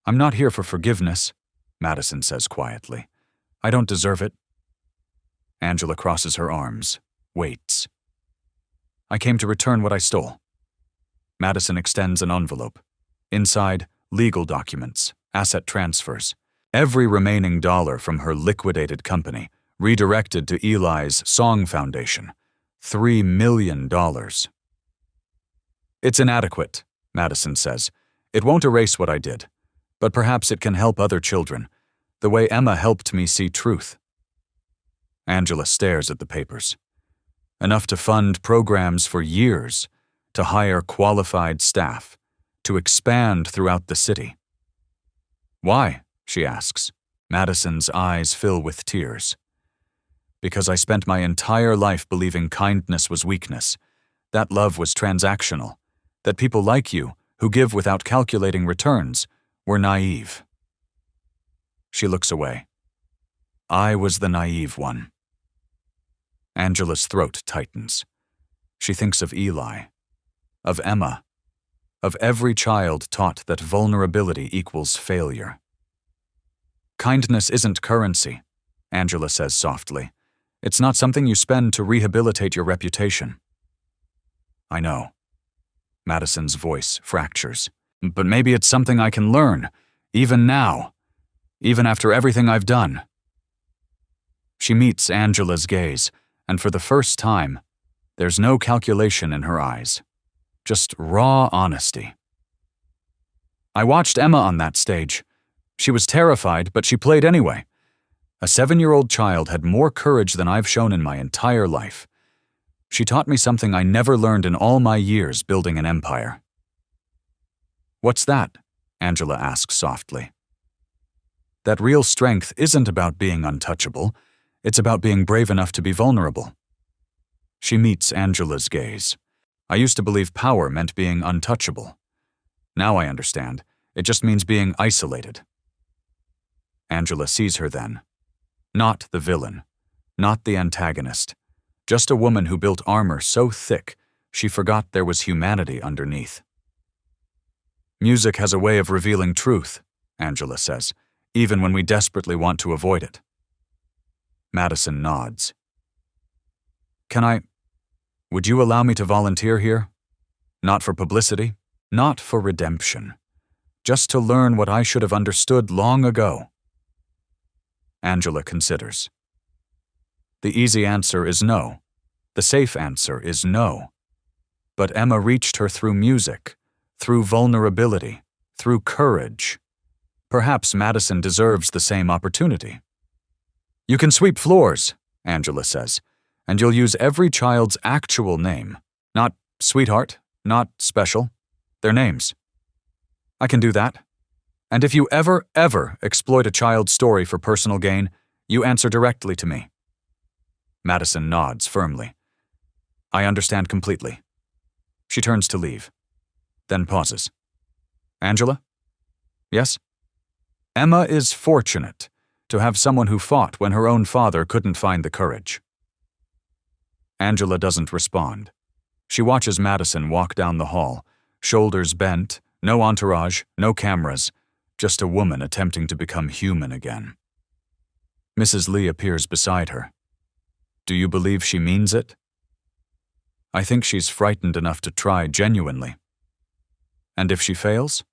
"I'm not here for forgiveness," Madison says quietly. "I don't deserve it." Angela crosses her arms, waits. "I came to return what I stole." Madison extends an envelope. Inside, legal documents, asset transfers. Every remaining dollar from her liquidated company, redirected to Eli's Song Foundation. $3 million. "It's inadequate," Madison says. "It won't erase what I did, but perhaps it can help other children, the way Emma helped me see truth." Angela stares at the papers. Enough to fund programs for years, to hire qualified staff, to expand throughout the city. "Why?" she asks. Madison's eyes fill with tears. "Because I spent my entire life believing kindness was weakness, that love was transactional, that people like you, who give without calculating returns, were naive." She looks away. "I was the naive one." Angela's throat tightens. She thinks of Eli, of Emma, of every child taught that vulnerability equals failure. "Kindness isn't currency," Angela says softly. "It's not something you spend to rehabilitate your reputation." "I know." Madison's voice fractures. "But maybe it's something I can learn, even now, even after everything I've done." She meets Angela's gaze, and for the first time, there's no calculation in her eyes, just raw honesty. "I watched Emma on that stage. She was terrified, but she played anyway. A 7-year-old child had more courage than I've shown in my entire life. She taught me something I never learned in all my years building an empire." "What's that?" Angela asks softly. "That real strength isn't about being untouchable. It's about being brave enough to be vulnerable." She meets Angela's gaze. "I used to believe power meant being untouchable. Now I understand. It just means being isolated." Angela sees her then. Not the villain. Not the antagonist. Just a woman who built armor so thick she forgot there was humanity underneath. "Music has a way of revealing truth," Angela says, "even when we desperately want to avoid it." Madison nods. Would you allow me to volunteer here? Not for publicity, not for redemption. Just to learn what I should have understood long ago." Angela considers. The easy answer is no. The safe answer is no. But Emma reached her through music, through vulnerability, through courage. Perhaps Madison deserves the same opportunity. "You can sweep floors," Angela says, "and you'll use every child's actual name. Not sweetheart, not special. Their names. I can do that. And if you ever exploit a child's story for personal gain, you answer directly to me." Madison nods firmly. "I understand completely." She turns to leave, then pauses. "Angela?" "Yes?" "Emma is fortunate to have someone who fought when her own father couldn't find the courage." Angela doesn't respond. She watches Madison walk down the hall, shoulders bent, no entourage, no cameras, just a woman attempting to become human again. Mrs. Lee appears beside her. "Do you believe she means it?" "I think she's frightened enough to try genuinely." "And if she fails?"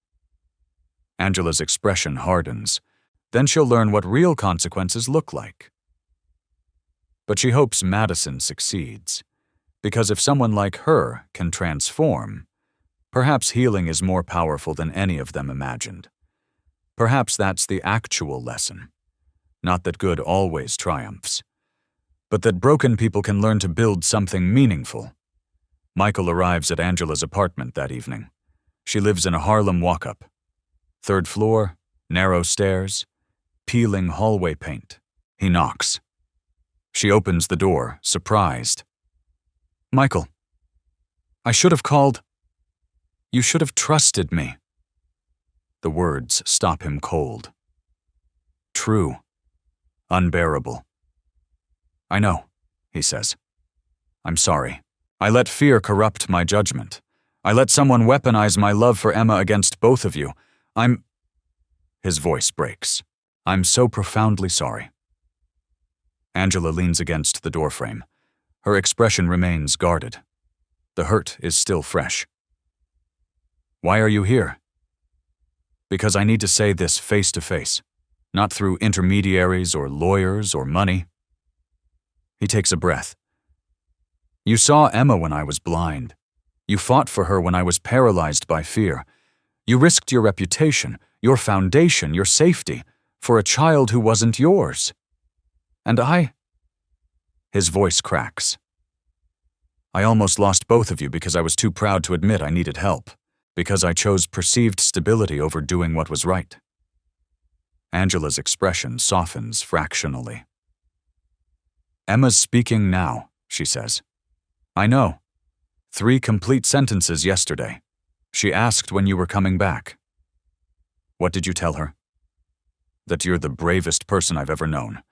Angela's expression hardens. Then she'll learn what real consequences look like. But she hopes Madison succeeds, because if someone like her can transform, perhaps healing is more powerful than any of them imagined. Perhaps that's the actual lesson. Not that good always triumphs, but that broken people can learn to build something meaningful. Michael arrives at Angela's apartment that evening. She lives in a Harlem walk-up. 3rd floor, narrow stairs, peeling hallway paint. He knocks. She opens the door, surprised. "Michael, I should have called. You should have trusted me." The words stop him cold. True. Unbearable. "I know," he says. "I'm sorry. I let fear corrupt my judgment. I let someone weaponize my love for Emma against both of you. His voice breaks. "I'm so profoundly sorry." Angela leans against the doorframe. Her expression remains guarded. The hurt is still fresh. "Why are you here?" "Because I need to say this face to face, not through intermediaries or lawyers or money." He takes a breath. "You saw Emma when I was blind. You fought for her when I was paralyzed by fear. You risked your reputation, your foundation, your safety, for a child who wasn't yours. And I..." His voice cracks. "I almost lost both of you because I was too proud to admit I needed help, because I chose perceived stability over doing what was right." Angela's expression softens fractionally. "Emma's speaking now," she says. "I know. 3 complete sentences yesterday. She asked when you were coming back." "What did you tell her?" "That you're the bravest person I've ever known,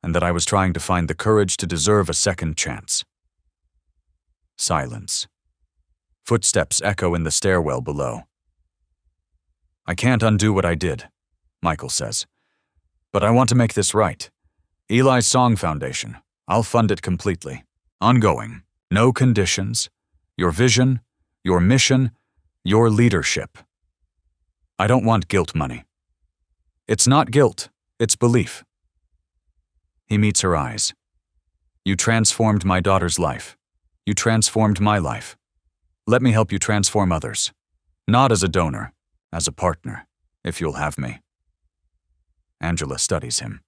and that I was trying to find the courage to deserve a second chance." Silence. Footsteps echo in the stairwell below. "I can't undo what I did," Michael says. "But I want to make this right. Eli's Song Foundation. I'll fund it completely. Ongoing. No conditions. Your vision, your mission, your leadership. I don't want guilt money. It's not guilt, it's belief." He meets her eyes. "You transformed my daughter's life. You transformed my life. Let me help you transform others. Not as a donor, as a partner, if you'll have me." Angela studies him,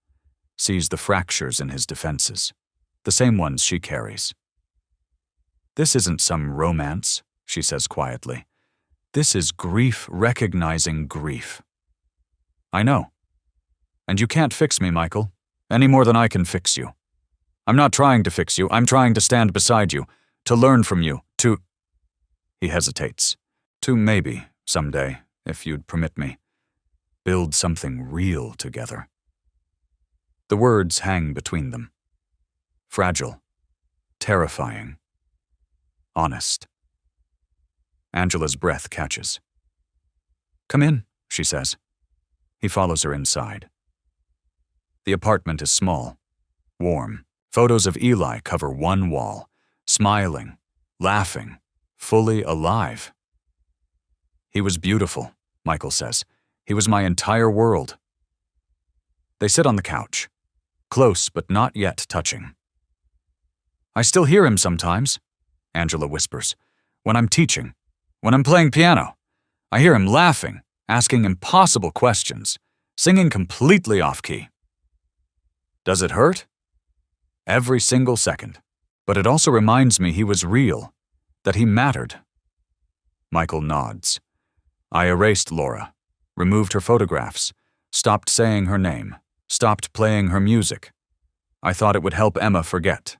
sees the fractures in his defenses, the same ones she carries. This isn't some romance, she says quietly. This is grief recognizing grief. I know. And you can't fix me, Michael, any more than I can fix you. I'm not trying to fix you, I'm trying to stand beside you, to learn from you, to... He hesitates. To maybe, someday, if you'd permit me, build something real together. The words hang between them. Fragile. Terrifying. Honest. Angela's breath catches. Come in, she says. He follows her inside. The apartment is small, warm. Photos of Eli cover one wall, smiling, laughing, fully alive. He was beautiful, Michael says. He was my entire world. They sit on the couch, close but not yet touching. I still hear him sometimes, Angela whispers, when I'm teaching, when I'm playing piano. I hear him laughing, asking impossible questions, singing completely off-key. Does it hurt? Every single second. But it also reminds me he was real, that he mattered. Michael nods. I erased Laura, removed her photographs, stopped saying her name, stopped playing her music. I thought it would help Emma forget,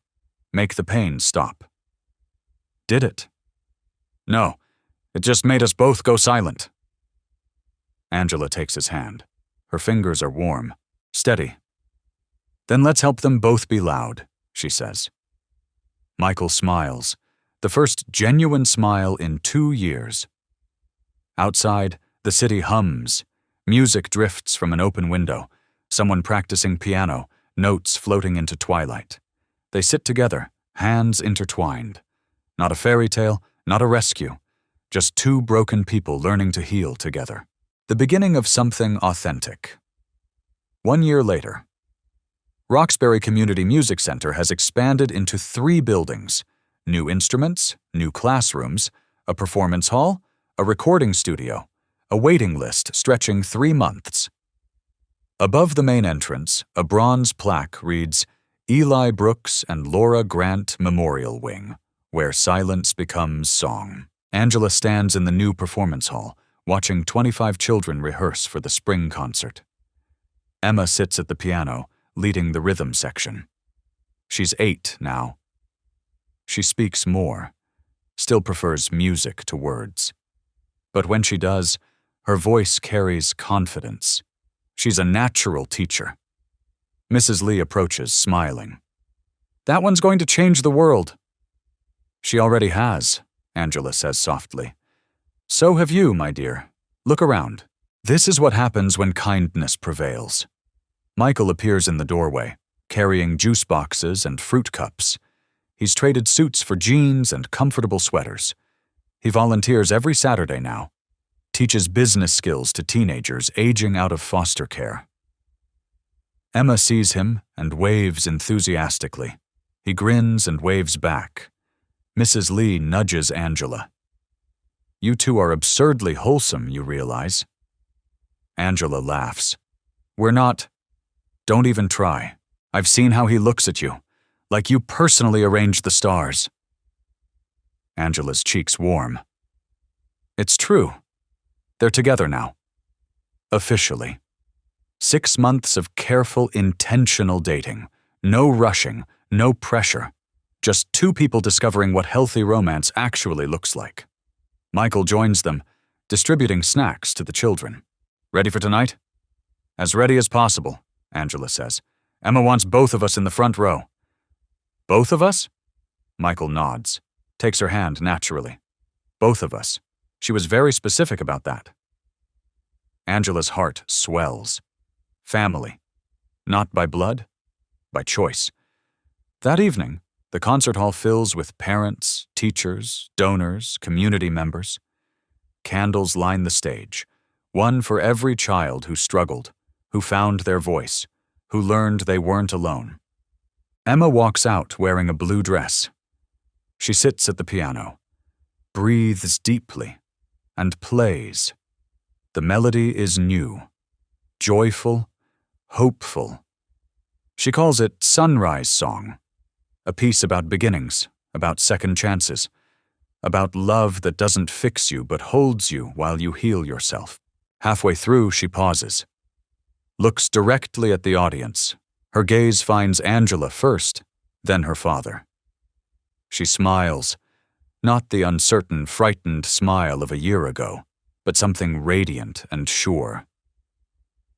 make the pain stop. Did it? No, it just made us both go silent. Angela takes his hand. Her fingers are warm, steady. Then let's help them both be loud, she says. Michael smiles, the first genuine smile in 2 years. Outside, the city hums. Music drifts from an open window, someone practicing piano, notes floating into twilight. They sit together, hands intertwined. Not a fairy tale, not a rescue, just two broken people learning to heal together. The beginning of something authentic. 1 year later, Roxbury Community Music Center has expanded into 3 buildings, new instruments, new classrooms, a performance hall, a recording studio, a waiting list stretching 3 months. Above the main entrance, a bronze plaque reads, Eli Brooks and Laura Grant Memorial Wing, where silence becomes song. Angela stands in the new performance hall, watching 25 children rehearse for the spring concert. Emma sits at the piano, leading the rhythm section. She's 8 now. She speaks more, still prefers music to words. But when she does, her voice carries confidence. She's a natural teacher. Mrs. Lee approaches, smiling. That one's going to change the world. She already has, Angela says softly. So have you, my dear. Look around. This is what happens when kindness prevails. Michael appears in the doorway, carrying juice boxes and fruit cups. He's traded suits for jeans and comfortable sweaters. He volunteers every Saturday now, teaches business skills to teenagers aging out of foster care. Emma sees him and waves enthusiastically. He grins and waves back. Mrs. Lee nudges Angela. You two are absurdly wholesome, you realize. Angela laughs. We're not. Don't even try. I've seen how he looks at you, like you personally arranged the stars. Angela's cheeks warm. It's true. They're together now. Officially. 6 months of careful, intentional dating. No rushing, no pressure. Just 2 people discovering what healthy romance actually looks like. Michael joins them, distributing snacks to the children. Ready for tonight? As ready as possible, Angela says. Emma wants both of us in the front row. Both of us? Michael nods, takes her hand naturally. Both of us. She was very specific about that. Angela's heart swells. Family. Not by blood, by choice. That evening, the concert hall fills with parents, teachers, donors, community members. Candles line the stage, one for every child who struggled, who found their voice, who learned they weren't alone. Emma walks out wearing a blue dress. She sits at the piano, breathes deeply, and plays. The melody is new, joyful, hopeful. She calls it Sunrise Song, a piece about beginnings, about second chances, about love that doesn't fix you but holds you while you heal yourself. Halfway through, she pauses, looks directly at the audience. Her gaze finds Angela first, then her father. She smiles, not the uncertain, frightened smile of a year ago, but something radiant and sure.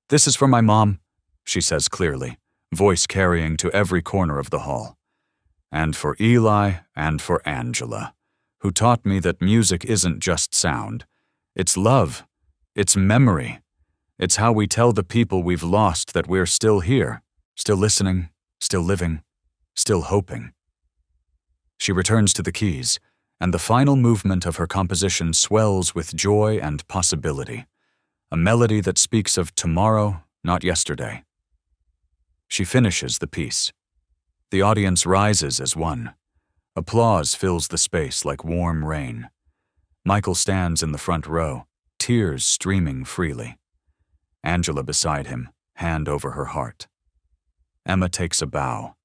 "This is for my mom," she says clearly, voice carrying to every corner of the hall. "And for Eli and for Angela, who taught me that music isn't just sound. It's love. It's memory. It's how we tell the people we've lost that we're still here, still listening, still living, still hoping." She returns to the keys, and the final movement of her composition swells with joy and possibility, a melody that speaks of tomorrow, not yesterday. She finishes the piece. The audience rises as one. Applause fills the space like warm rain. Michael stands in the front row, tears streaming freely. Angela beside him, hand over her heart. Emma takes a bow,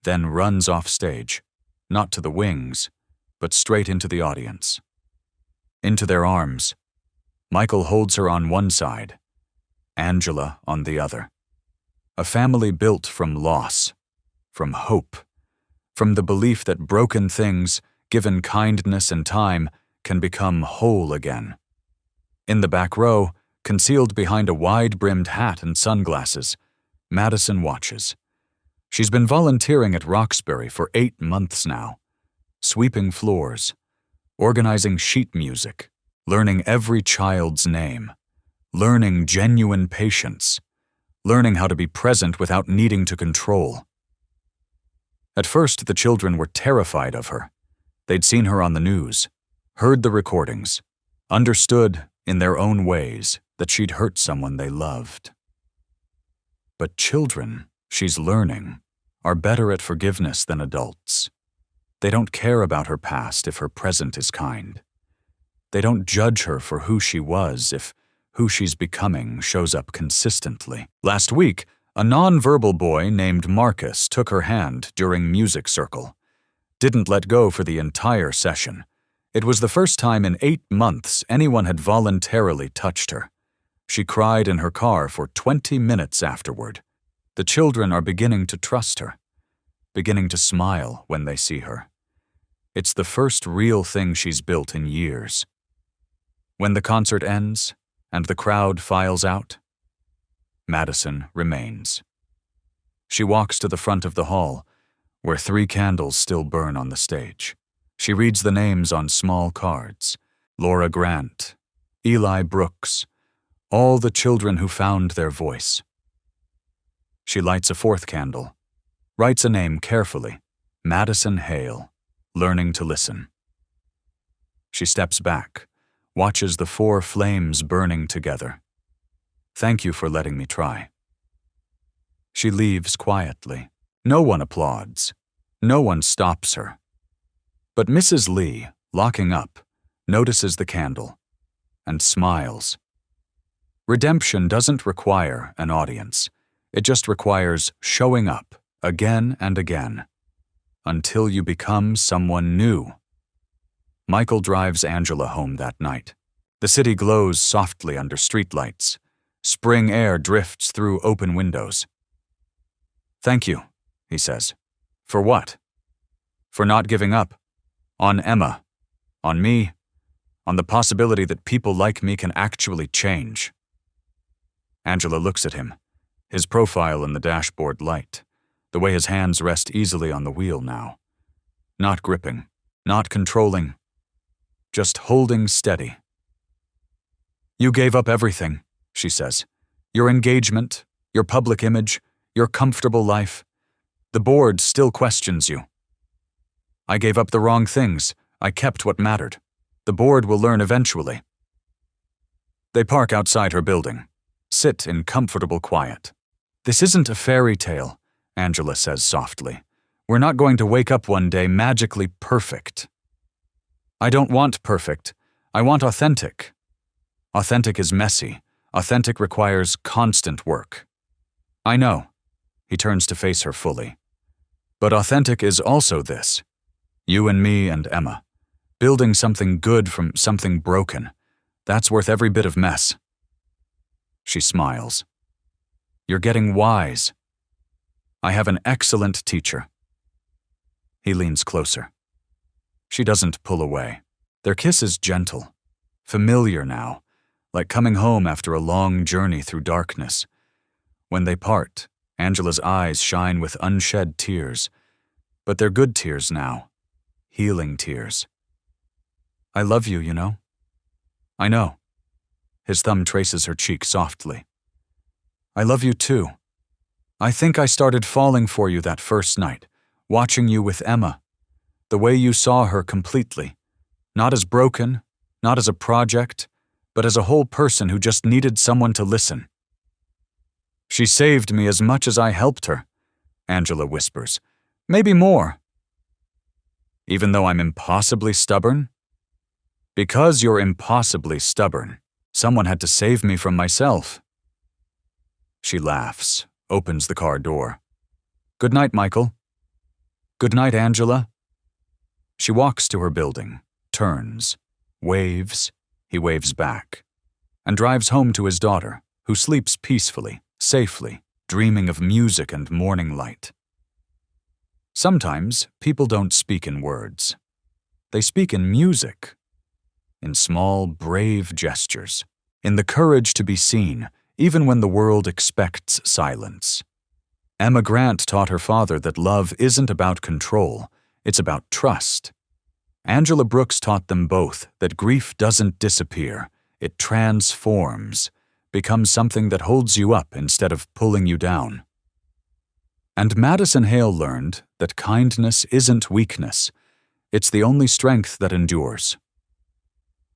then runs off stage, not to the wings, but straight into the audience. Into their arms. Michael holds her on one side, Angela on the other. A family built from loss, from hope, from the belief that broken things, given kindness and time, can become whole again. In the back row, concealed behind a wide-brimmed hat and sunglasses, Madison watches. She's been volunteering at Roxbury for 8 months now, sweeping floors, organizing sheet music, learning every child's name, learning genuine patience, learning how to be present without needing to control. At first, the children were terrified of her. They'd seen her on the news, heard the recordings, understood, in their own ways, that she'd hurt someone they loved. But children, she's learning, are better at forgiveness than adults. They don't care about her past if her present is kind. They don't judge her for who she was if who she's becoming shows up consistently. Last week, a nonverbal boy named Marcus took her hand during music circle. Didn't let go for the entire session. It was the first time in 8 months anyone had voluntarily touched her. She cried in her car for 20 minutes afterward. The children are beginning to trust her, beginning to smile when they see her. It's the first real thing she's built in years. When the concert ends and the crowd files out, Madison remains. She walks to the front of the hall, where 3 candles still burn on the stage. She reads the names on small cards: Laura Grant, Eli Brooks, all the children who found their voice. She lights a 4th candle, writes a name carefully, Madison Hale, learning to listen. She steps back, watches the 4 flames burning together. "Thank you for letting me try." She leaves quietly. No one applauds. No one stops her. But Mrs. Lee, locking up, notices the candle and smiles. Redemption doesn't require an audience. It just requires showing up again and again until you become someone new. Michael drives Angela home that night. The city glows softly under streetlights. Spring air drifts through open windows. "Thank you," he says. "For what?" "For not giving up. On Emma. On me. On the possibility that people like me can actually change." Angela looks at him, his profile in the dashboard light, the way his hands rest easily on the wheel now. Not gripping, not controlling, just holding steady. "You gave up everything," she says. "Your engagement, your public image, your comfortable life. The board still questions you." "I gave up the wrong things. I kept what mattered. The board will learn eventually." They park outside her building, sit in comfortable quiet. "This isn't a fairy tale," Angela says softly. "We're not going to wake up one day magically perfect." "I don't want perfect. I want authentic." Authentic is messy. Authentic requires constant work. "I know." He turns to face her fully. "But authentic is also this. You and me and Emma. Building something good from something broken. That's worth every bit of mess. She smiles. You're getting wise. I have an excellent teacher. He leans closer. She doesn't pull away. Their kiss is gentle, familiar now, like coming home after a long journey through darkness. When they part, Angela's eyes shine with unshed tears, but they're good tears now, healing tears. I love you, you know. I know. His thumb traces her cheek softly. I love you too. I think I started falling for you that first night, watching you with Emma, the way you saw her completely, not as broken, not as a project, but as a whole person who just needed someone to listen. She saved me as much as I helped her, Angela whispers. Maybe more. Even though I'm impossibly stubborn? Because you're impossibly stubborn, someone had to save me from myself. She laughs, opens the car door. Good night, Michael. Good night, Angela. She walks to her building, turns, waves, he waves back, and drives home to his daughter, who sleeps peacefully, safely, dreaming of music and morning light. Sometimes people don't speak in words. They speak in music, in small, brave gestures, in the courage to be seen, even when the world expects silence. Emma Grant taught her father that love isn't about control, it's about trust. Angela Brooks taught them both that grief doesn't disappear, it transforms, becomes something that holds you up instead of pulling you down. And Madison Hale learned that kindness isn't weakness, it's the only strength that endures.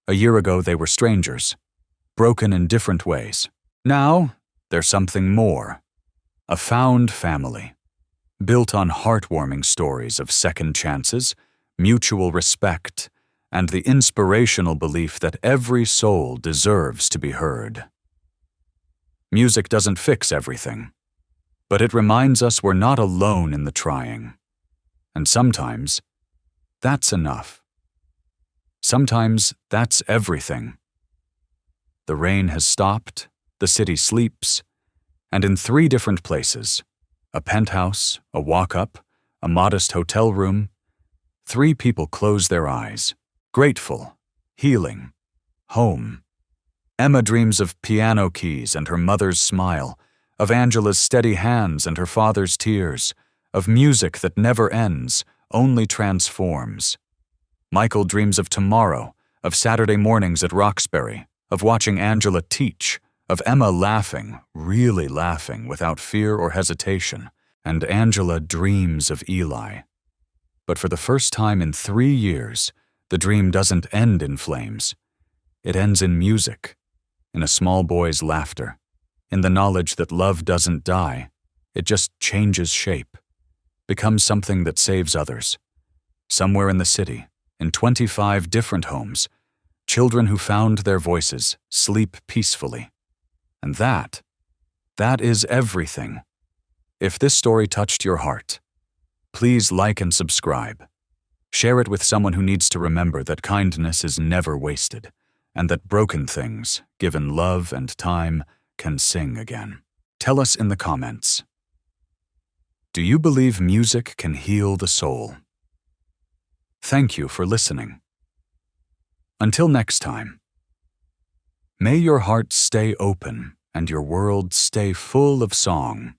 A year ago they were strangers, broken in different ways. Now, they're something more. A found family, built on heartwarming stories of second chances, mutual respect, and the inspirational belief that every soul deserves to be heard. Music doesn't fix everything, but it reminds us we're not alone in the trying. And sometimes, that's enough. Sometimes that's everything. The rain has stopped, the city sleeps, and in 3 different places, a penthouse, a walk-up, a modest hotel room, 3 people close their eyes, grateful, healing, home. Emma dreams of piano keys and her mother's smile, of Angela's steady hands and her father's tears, of music that never ends, only transforms. Michael dreams of tomorrow, of Saturday mornings at Roxbury, of watching Angela teach, of Emma laughing, really laughing without fear or hesitation, and Angela dreams of Eli. But for the first time in 3 years, the dream doesn't end in flames. It ends in music, in a small boy's laughter, in the knowledge that love doesn't die, it just changes shape, becomes something that saves others. Somewhere in the city, in 25 different homes, children who found their voices sleep peacefully. And that is everything. If this story touched your heart, please like and subscribe. Share it with someone who needs to remember that kindness is never wasted, and that broken things, given love and time, can sing again. Tell us in the comments. Do you believe music can heal the soul? Thank you for listening. Until next time, may your heart stay open and your world stay full of song.